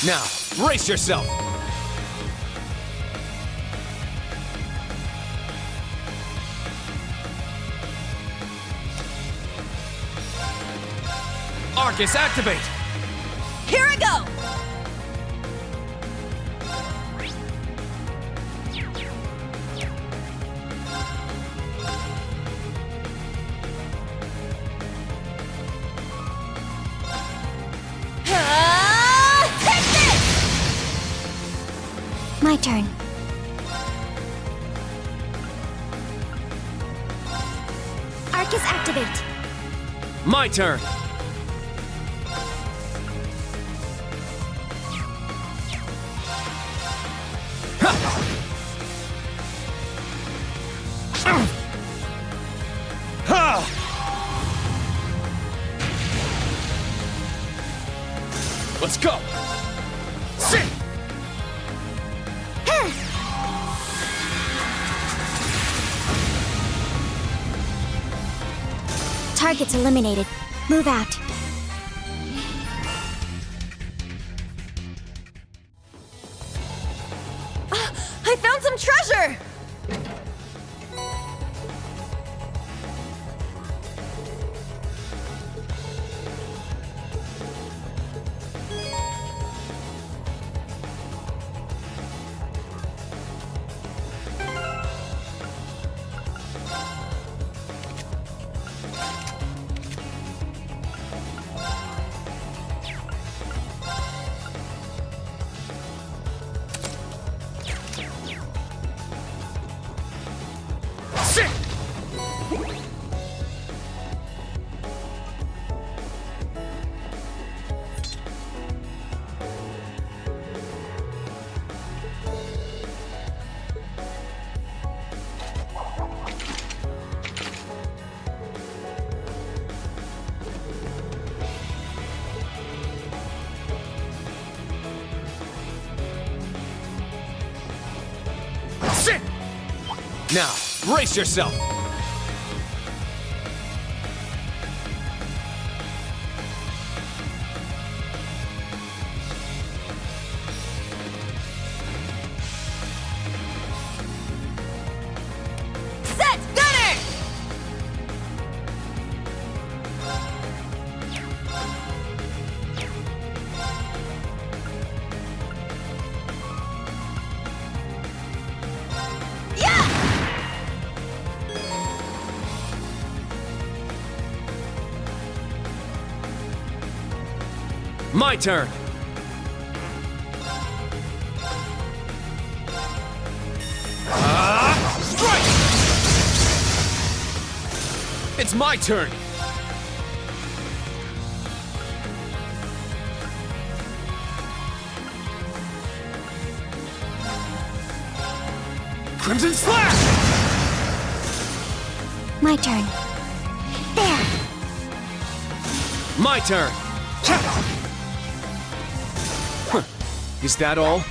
Now, brace yourself! Arcus, activate!
Here I go!
My turn. Arcus, activate.
My turn!
Let's go! Sit!
Target's eliminated. Move out.
I found some treasure!
Now, brace yourself!
Set! Gunner!
My turn! Strike! It's my turn! Crimson Slash!
My turn. There.
My turn! Is that all?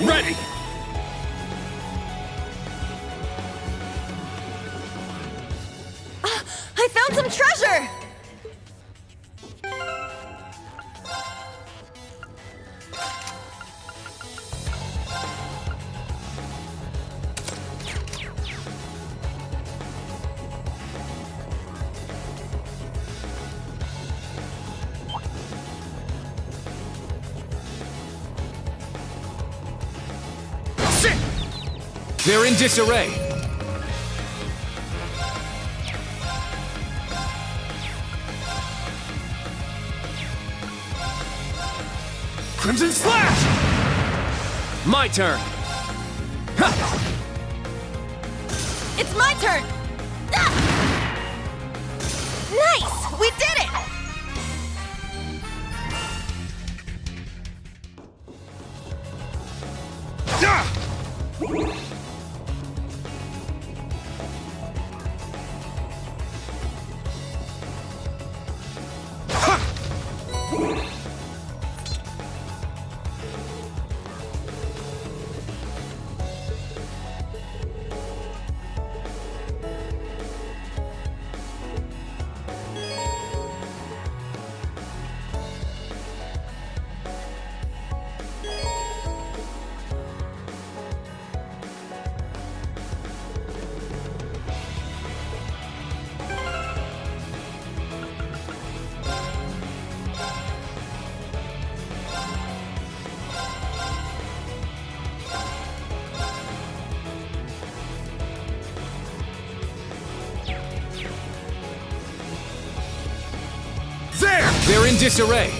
Ready!
I found some treasure!
They're in disarray. Crimson Slash! My turn. Ha!
It's my turn! Ah! Nice! We did it!
They're in disarray.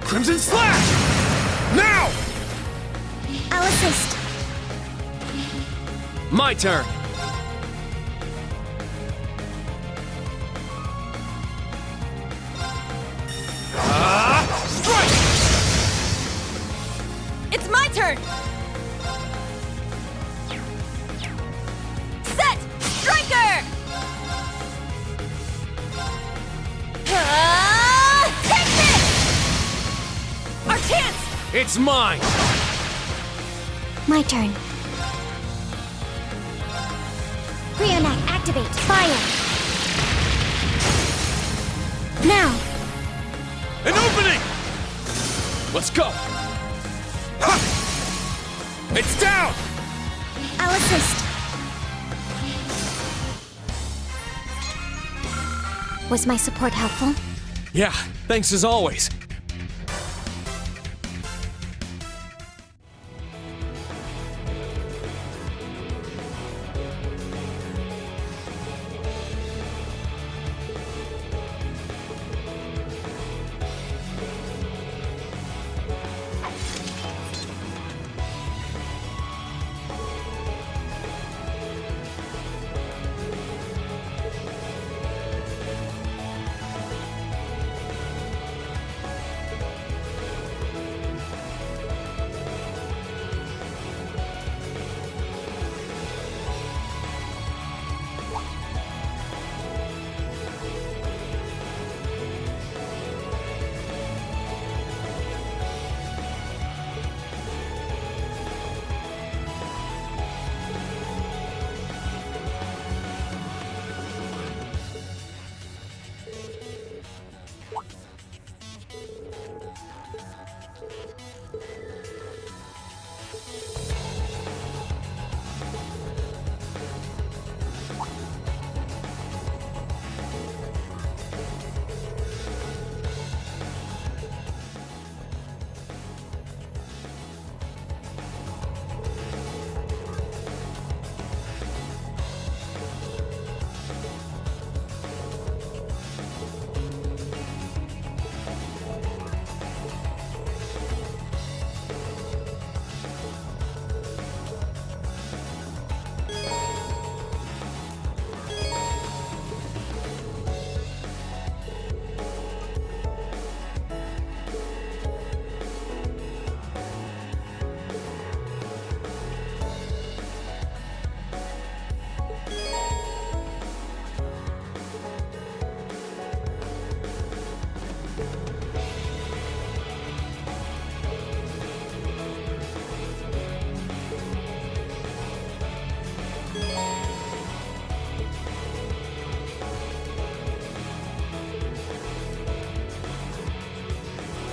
Crimson Slash! Now!
I'll assist.
My turn.
Strike! It's my turn! Set! Striker! Take this! Our chance!
It's mine!
My turn. activate. Fire. Now.
An opening! Let's go! Ha! It's down!
I'll assist. Was my support helpful?
Yeah, thanks as always.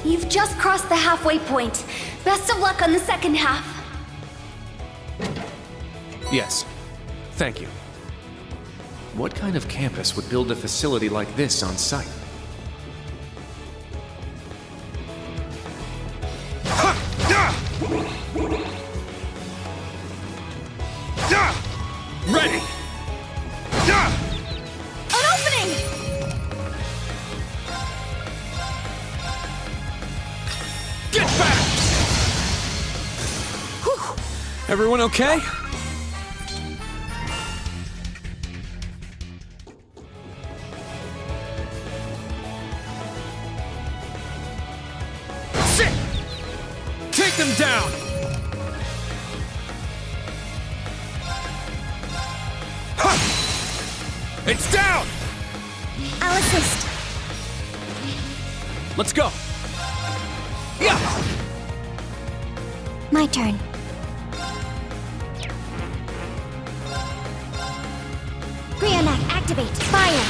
You've just crossed the halfway point. Best of luck on the second half.
Yes. Thank you. What kind of campus would build a facility like this on site?
Ready!
An opening!
Get back! Whew. Everyone okay? Sit! Take them down! It's down!
I'll assist.
Let's go! Yeah!
My turn. Brionac, activate. Fire.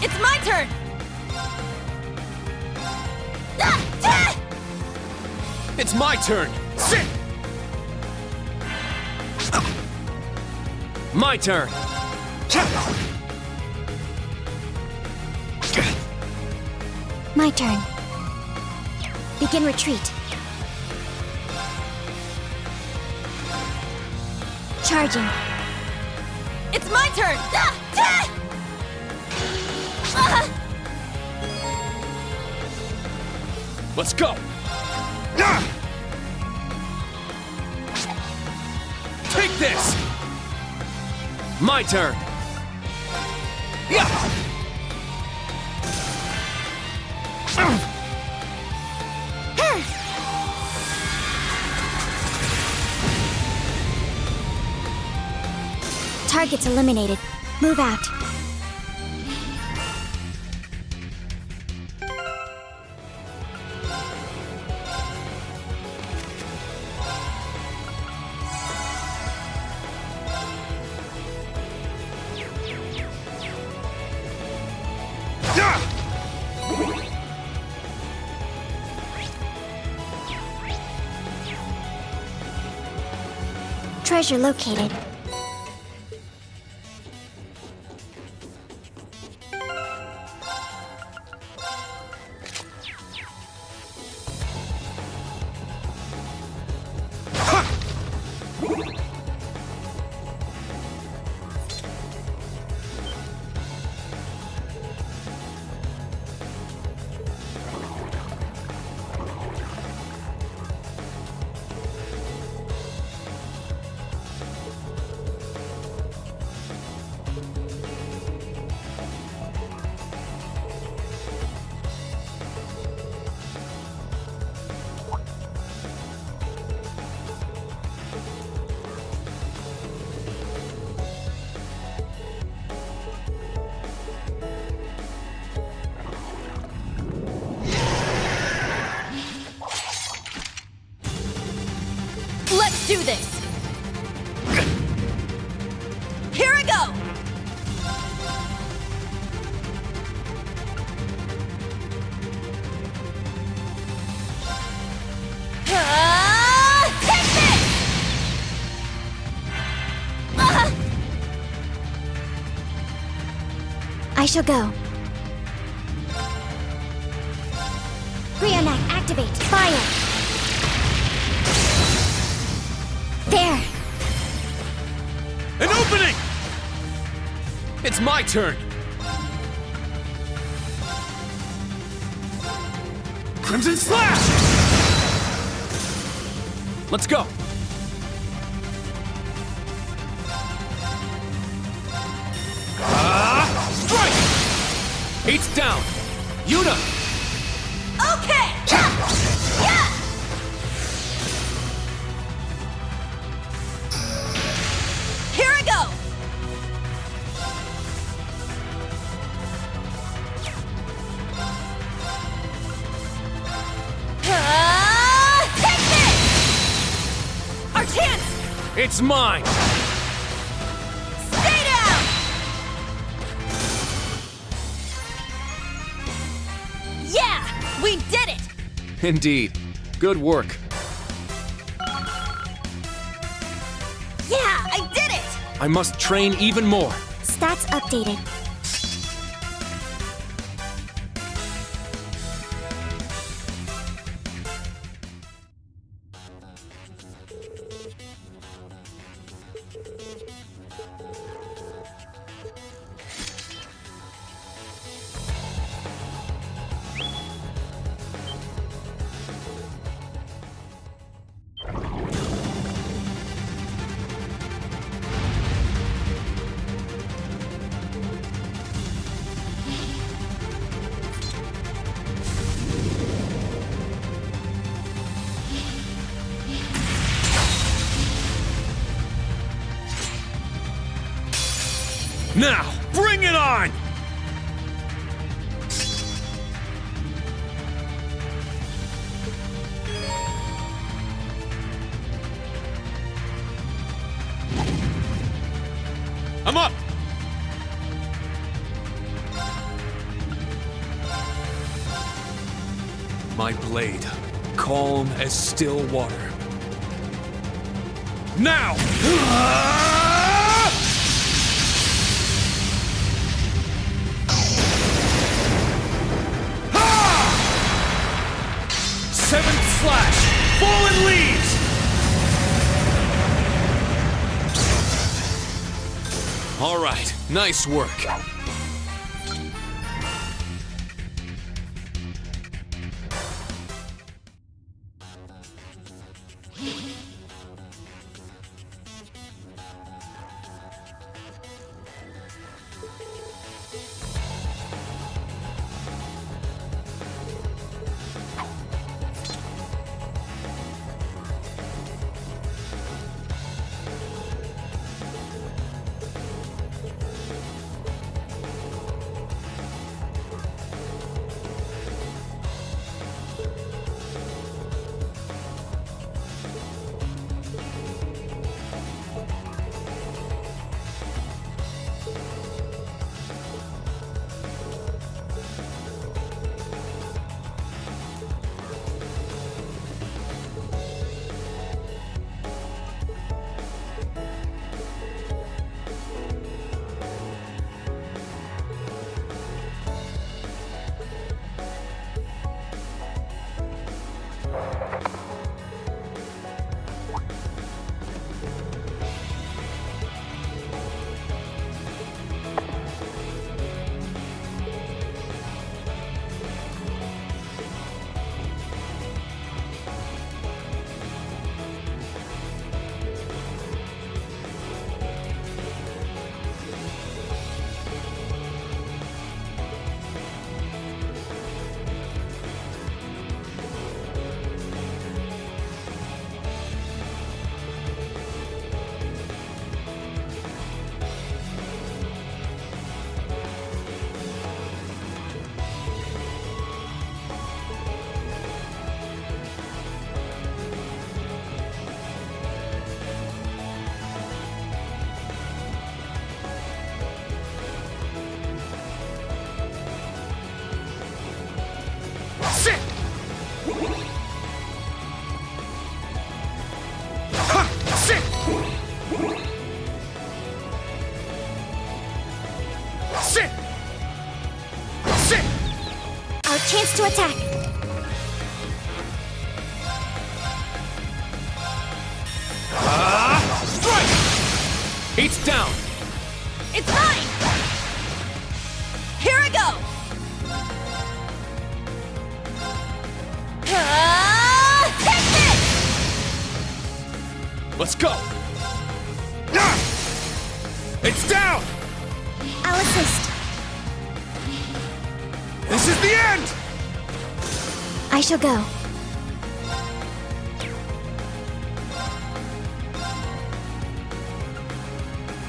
It's my turn!
It's my turn! Sit! My turn!
My turn. Begin retreat. Charging.
It's my turn!
Let's go! Take this! My turn! Yeah!
Targets eliminated. Move out. treasure located.
Let's do this! Here I go! Take this!
I shall go. Brionac, activate! Fire! There!
An opening! It's my turn! Crimson Slash! Let's go! Strike! Eight's down! Yuna!
Okay! Yeah! Here I go! Take this! Our chance!
It's mine!
Stay down! Yeah! We did it!
Indeed. Good work.
Yeah! I did it!
I must train even more.
Stats updated.
Now, bring it on! I'm up! My blade, calm as still water. Now! 7th slash! Fallen leaves! All right, nice work.
Our chance to attack.
Strike! Heat's down!
It's mine! Here I go! Take this!
Let's go! It's down!
I'll assist.
This is the end!
I shall go.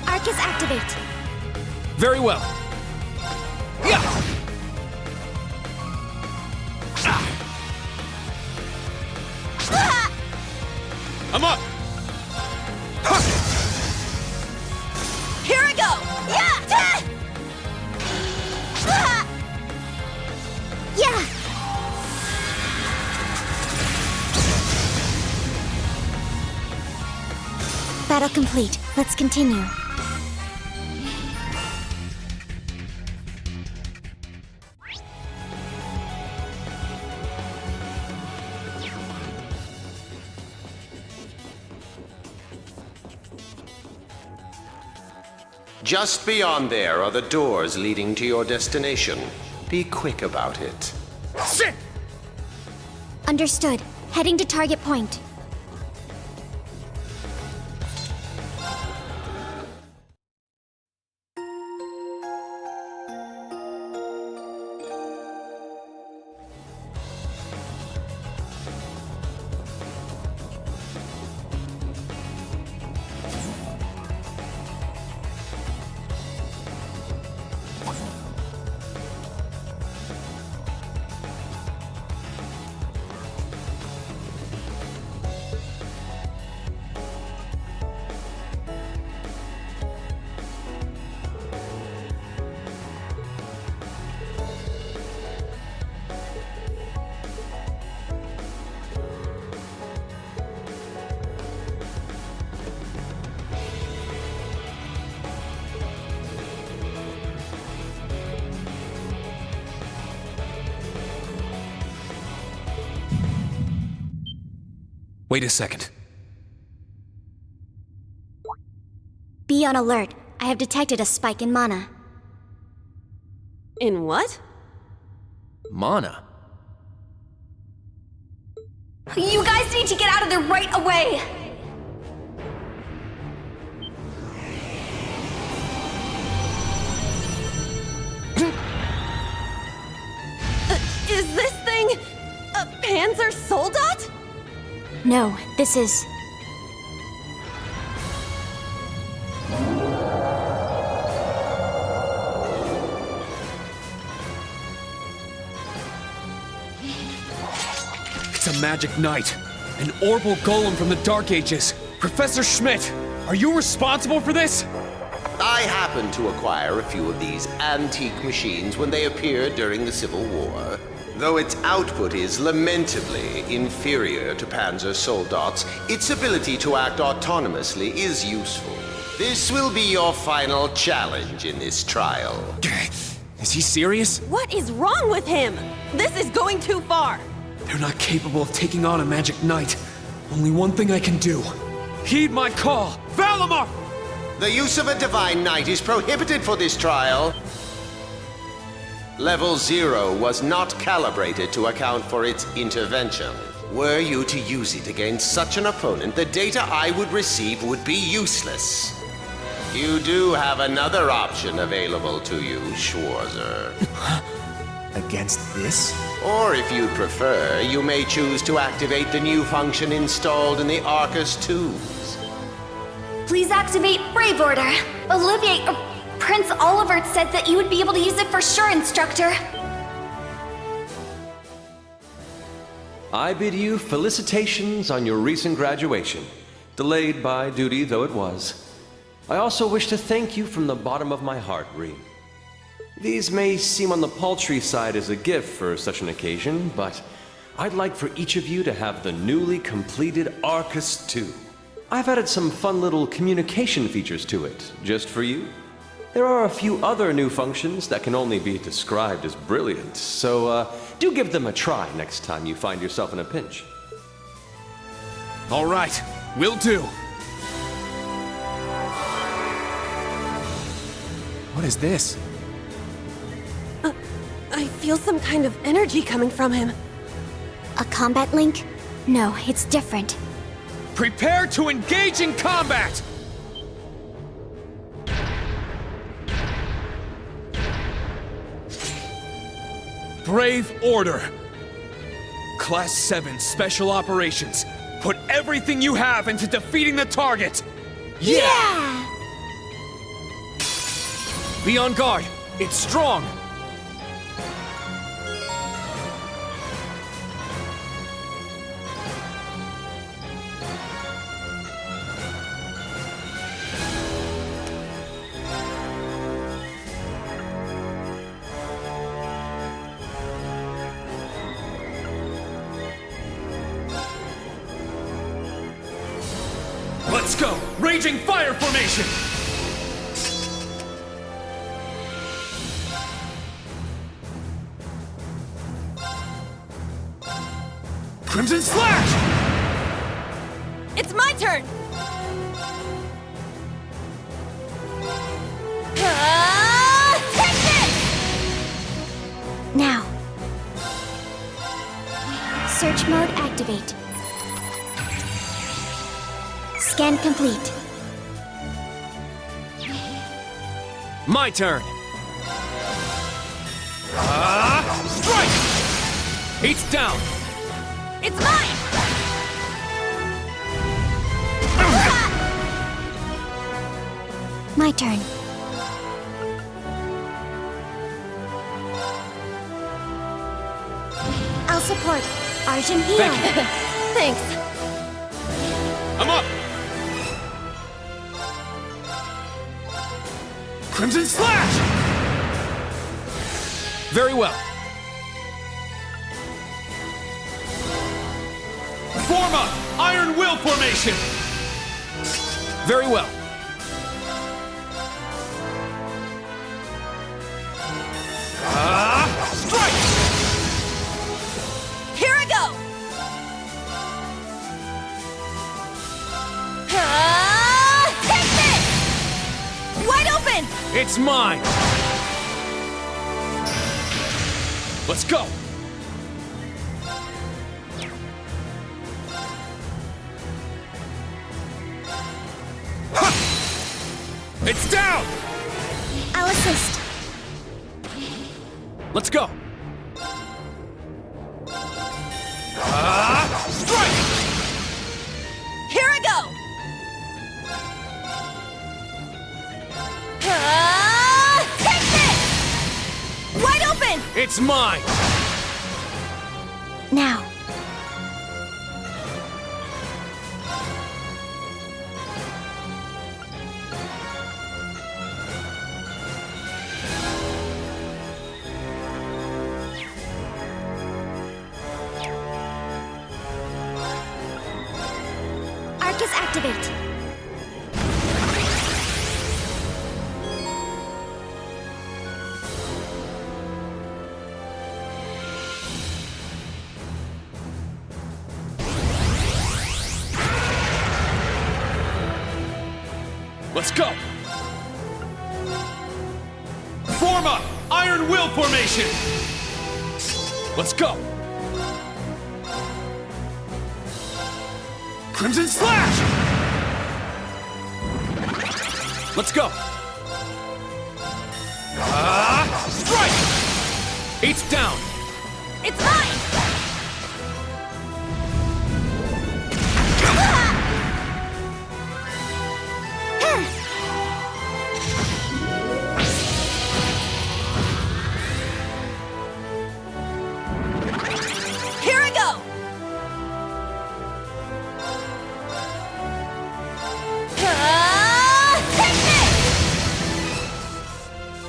Arcus activate.
Very well. Yeah! I'm up!
Here I go! Yeah!
Yeah! Battle complete. Let's continue.
Just beyond there are the doors leading to your destination. Be quick about it.
Sit!
Understood. Heading to target point.
Wait a second.
Be on alert. I have detected a spike in mana.
In what?
Mana?
You guys need to get out of there right away!
Is this thing a Panzer Soldat?
No, this is...
It's a magic knight. An orbital golem from the Dark Ages. Professor Schmidt, are you responsible for this?
I happened to acquire a few of these antique machines when they appeared during the Civil War. Though its output is lamentably inferior to Panzer Soldat's, its ability to act autonomously is useful. This will be your final challenge in this trial.
Is he serious?
What is wrong with him? This is going too far.
They're not capable of taking on a magic knight. Only one thing I can do. Heed my call! Valimar!
The use of a divine knight is prohibited for this trial. Level 0 was not calibrated to account for its intervention. Were you to use it against such an opponent, the data I would receive would be useless. You do have another option available to you, Schwarzer.
Against this?
Or if you prefer, you may choose to activate the new function installed in the Arcus tubes.
Please activate Brave Order. Olivier, Prince Oliver said that you would be able to use it for sure, Instructor.
I bid you felicitations on your recent graduation, delayed by duty though it was. I also wish to thank you from the bottom of my heart, Reed. These may seem on the paltry side as a gift for such an occasion, but I'd like for each of you to have the newly completed Arcus 2. I've added some fun little communication features to it, just for you. there are a few other new functions that can only be described as brilliant, so do give them a try next time you find yourself in a pinch.
All right, will do. What is this?
I feel some kind of energy coming from him.
A combat link? No, it's different.
Prepare to engage in combat! Brave Order. Class 7 Special Operations. Put everything you have into defeating the target!
Yeah!
Be on guard. It's strong. Let's go! Raging Fire Formation! Crimson Slash!
It's my turn! Take this!
Now. Search mode activate. Scan complete.
My turn.
Strike! Eight's down.
It's mine!
My turn. I'll support. Arjun heal.
Thank you.
Thanks.
I'm up! Crimson Slash!
Very well.
Form up! Iron Will Formation!
Very well.
Strike!
Here I go! Take this! Wide open!
It's mine! Let's go! Ha! It's down!
I'll assist.
Let's go! Strike!
Here I go! Take this! Wide open!
It's mine!
Now. Arcus activate.
Let's go! Form up! Iron Will Formation! Let's go! Crimson Slash! Let's go! Strike! Eight's down!
It's mine! Here I go! Take this!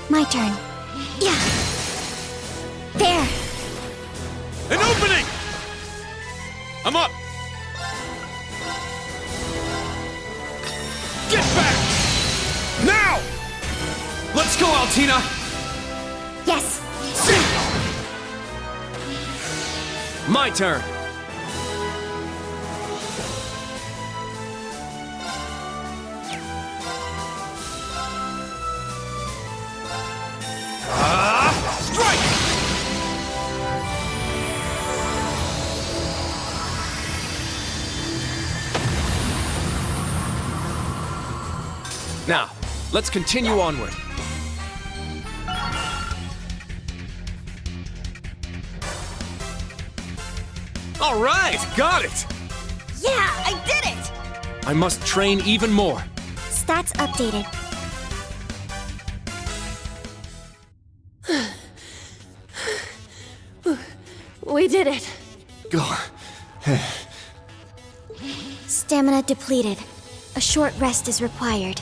My turn. Yeah. There.
An
Yes!
My turn! Strike! Now, let's continue onward. All right, got it!
Yeah, I did it!
I must train even more.
Stats updated.
We did it.
Go.
Stamina depleted. A short rest is required.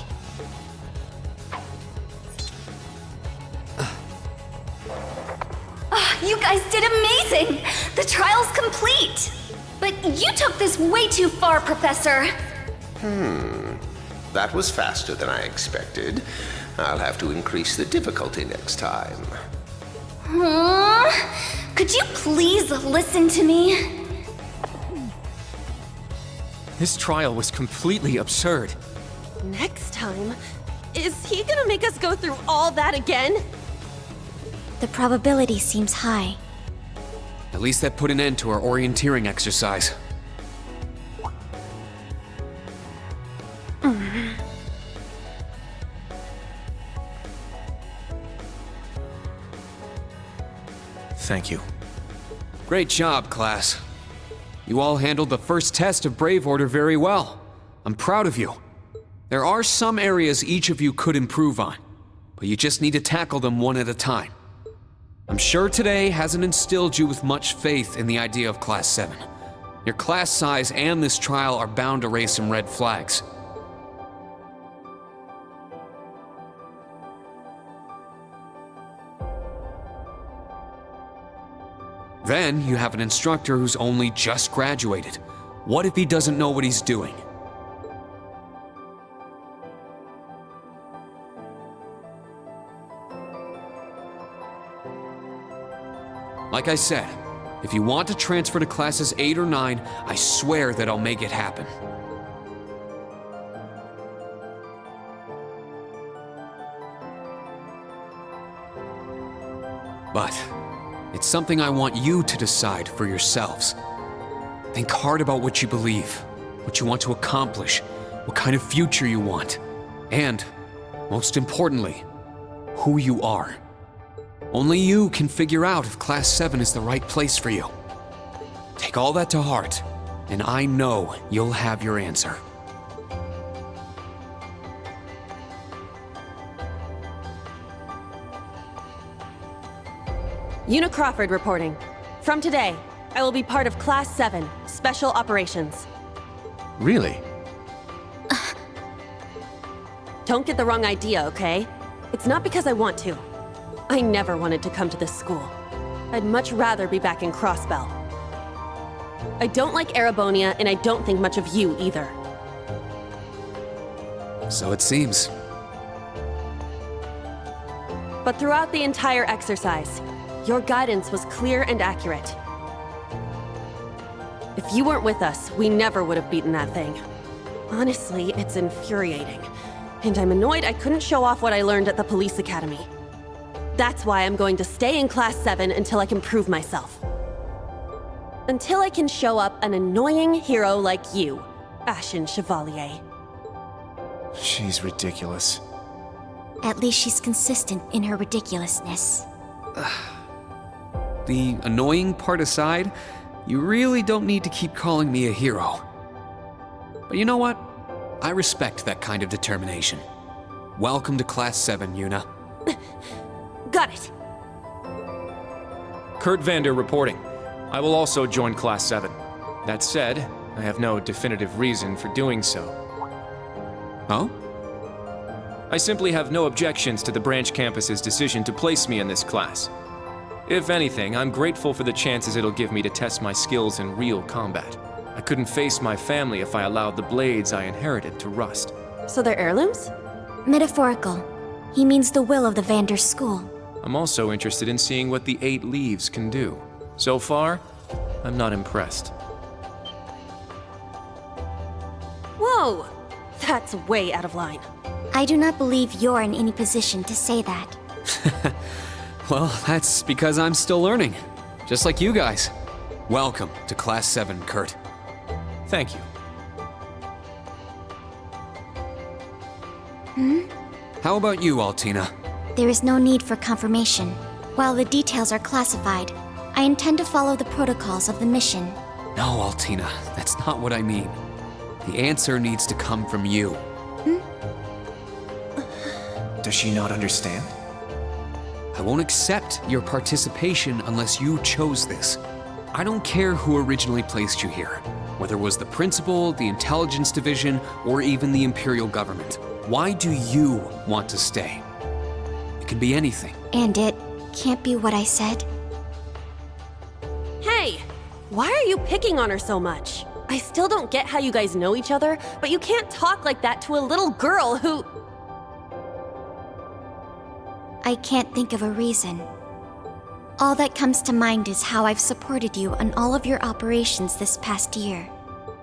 You guys did amazing! The trial's complete! But you took this way too far, Professor!
That was faster than I expected. I'll have to increase the difficulty next time.
Could you please listen to me?
This trial was completely absurd.
Next time? Is he gonna make us go through all that again?
The probability seems high.
At least that put an end to our orienteering exercise.
Thank you.
Great job, class. You all handled the first test of Brave Order very well. I'm proud of you. There are some areas each of you could improve on, but you just need to tackle them one at a time. I'm sure today hasn't instilled you with much faith in the idea of Class 7. Your class size and this trial are bound to raise some red flags. Then you have an instructor who's only just graduated. What if he doesn't know what he's doing? Like I said, if you want to transfer to classes 8 or 9, I swear that I'll make it happen. But it's something I want you to decide for yourselves. Think hard about what you believe, what you want to accomplish, what kind of future you want, and, most importantly, who you are. Only you can figure out if Class 7 is the right place for you. Take all that to heart, and I know you'll have your answer.
Una Crawford reporting. From today, I will be part of Class 7, Special Operations.
Really?
Don't get the wrong idea, okay? It's not because I want to. I never wanted to come to this school. I'd much rather be back in Crossbell. I don't like Erebonia, and I don't think much of you either.
So it seems.
But throughout the entire exercise, your guidance was clear and accurate. If you weren't with us, we never would have beaten that thing. Honestly, it's infuriating. And I'm annoyed I couldn't show off what I learned at the police academy. That's why I'm going to stay in Class 7 until I can prove myself. Until I can show up an annoying hero like you, Ashen Chevalier.
She's ridiculous.
At least she's consistent in her ridiculousness.
The annoying part aside, you really don't need to keep calling me a hero. But you know what? I respect that kind of determination. Welcome to Class 7, Una.
Got it.
Kurt Vander reporting. I will also join Class 7. That said, I have no definitive reason for doing so.
Oh?
I simply have no objections to the branch campus's decision to place me in this class. If anything, I'm grateful for the chances it'll give me to test my skills in real combat. I couldn't face my family if I allowed the blades I inherited to rust.
So they're heirlooms?
Metaphorical. He means the will of the Vander school.
I'm also interested in seeing what the 8 leaves can do. So far, I'm not impressed.
Whoa! That's way out of line.
I do not believe you're in any position to say that.
Well, that's because I'm still learning. Just like you guys. Welcome to Class 7, Kurt.
Thank you.
How about you, Altina?
There is no need for confirmation. While the details are classified, I intend to follow the protocols of the mission.
No, Altina, that's not what I mean. The answer needs to come from you.
Does she not understand?
I won't accept your participation unless you chose this. I don't care who originally placed you here, whether it was the principal, the intelligence division, or even the Imperial government. Why do you want to stay? It can be anything.
And it can't be what I said.
Hey! Why are you picking on her so much? I still don't get how you guys know each other, but you can't talk like that to a little girl who...
I can't think of a reason. All that comes to mind is how I've supported you on all of your operations this past year.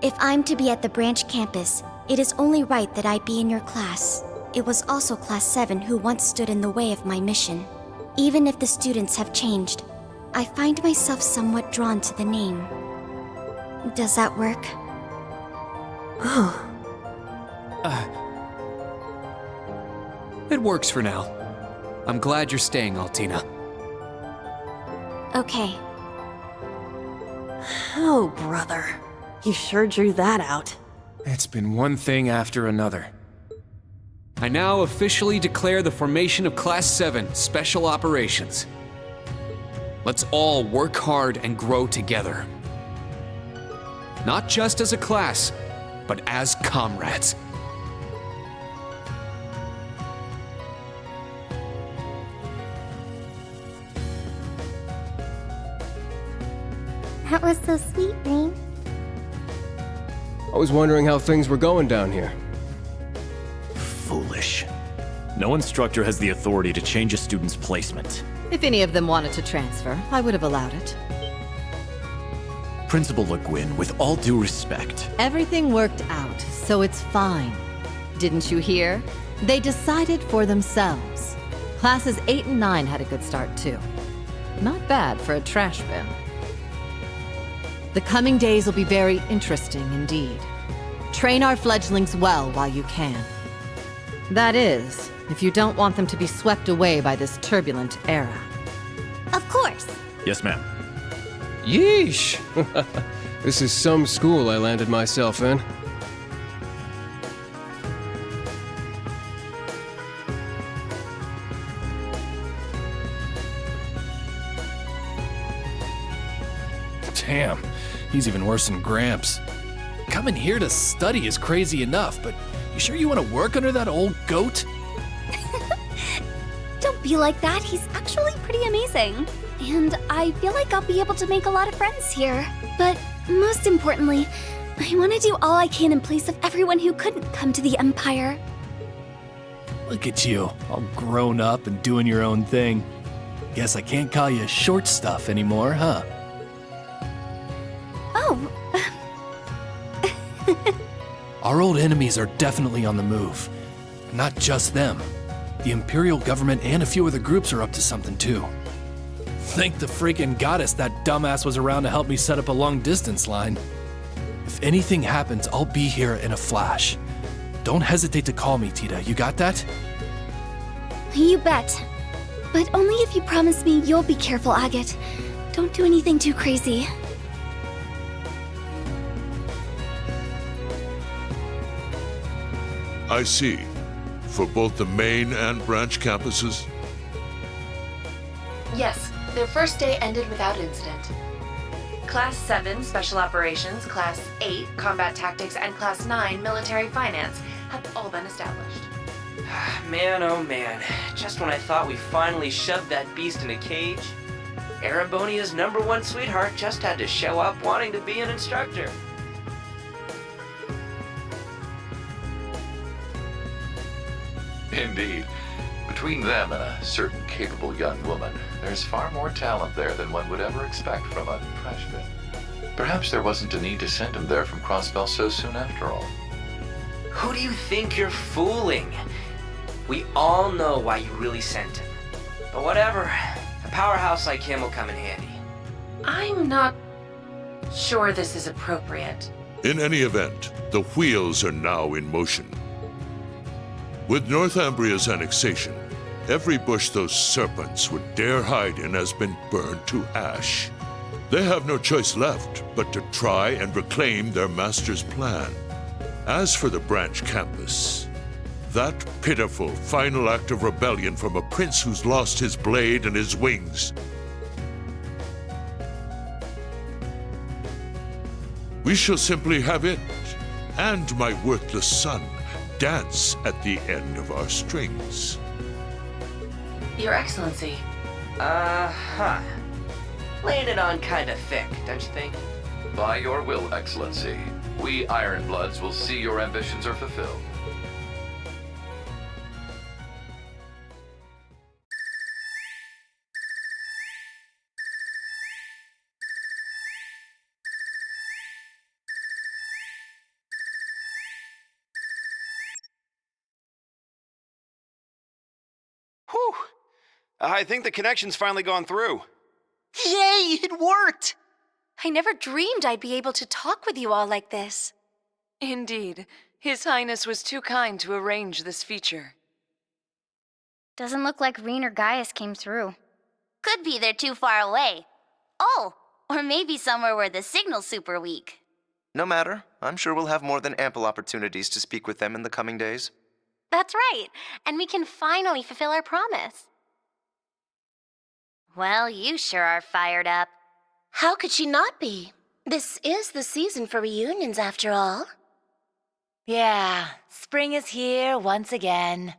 If I'm to be at the branch campus, it is only right that I be in your class. It was also Class 7 who once stood in the way of my mission. Even if the students have changed, I find myself somewhat drawn to the name. Does that work?
It works for now. I'm glad you're staying, Altina.
Okay.
Oh, brother. You sure drew that out.
It's been one thing after another.
I now officially declare the formation of Class 7 Special Operations. Let's all work hard and grow together. Not just as a class, but as comrades.
That was so sweet, Rain.
I was wondering how things were going down here.
Foolish. No instructor has the authority to change a student's placement.
If any of them wanted to transfer, I would have allowed it.
Principal Le Guin, with all due respect.
Everything worked out, so it's fine. Didn't you hear? They decided for themselves. Classes 8 and 9 had a good start, too. Not bad for a trash bin. The coming days will be very interesting indeed. Train our fledglings well while you can. That is, if you don't want them to be swept away by this turbulent era.
Of course.
Yes, ma'am.
Yeesh! This is some school I landed myself in.
Damn, he's even worse than Gramps. Coming here to study is crazy enough, but you sure you want to work under that old goat?
Don't be like that. He's actually pretty amazing. And I feel like I'll be able to make a lot of friends here. But most importantly, I want to do all I can in place of everyone who couldn't come to the Empire.
Look at you, all grown up and doing your own thing. Guess I can't call you short stuff anymore, huh?
Oh.
Our old enemies are definitely on the move. Not just them. The Imperial government and a few other groups are up to something too. Thank the freaking goddess that dumbass was around to help me set up a long-distance line. If anything happens, I'll be here in a flash. Don't hesitate to call me, Tita. You got that?
You bet. But only if you promise me you'll be careful, Agate. Don't do anything too crazy.
I see. For both the main and branch campuses?
Yes, their first day ended without incident. Class 7 Special Operations, Class 8 Combat Tactics, and Class 9 Military Finance have all been established.
Man, oh man. Just when I thought we finally shoved that beast in a cage, Erebonia's #1 sweetheart just had to show up wanting to be an instructor.
Indeed. Between them and a certain capable young woman, there's far more talent there than one would ever expect from a freshman. Perhaps there wasn't a need to send him there from Crossbell so soon after all.
Who do you think you're fooling? We all know why you really sent him. But whatever, a powerhouse like him will come in handy.
I'm not sure this is appropriate.
In any event, the wheels are now in motion. With Northumbria's annexation, every bush those serpents would dare hide in has been burned to ash. They have no choice left but to try and reclaim their master's plan. As for the branch campus, that pitiful final act of rebellion from a prince who's lost his blade and his wings. We shall simply have it, and my worthless son, dance at the end of our strings.
Your Excellency.
Laying it on kinda thick, don't you think?
By your will, Excellency, we Ironbloods will see your ambitions are fulfilled.
Whew! I think the connection's finally gone through.
Yay, it worked! I never dreamed I'd be able to talk with you all like this.
Indeed, His Highness was too kind to arrange this feature.
Doesn't look like Reen or Gaius came through. Could be they're too far away. Oh, or maybe somewhere where the signal's super weak.
No matter. I'm sure we'll have more than ample opportunities to speak with them in the coming days.
That's right, and we can finally fulfill our promise. Well, you sure are fired up.
How could she not be? This is the season for reunions, after all.
Yeah, spring is here once again.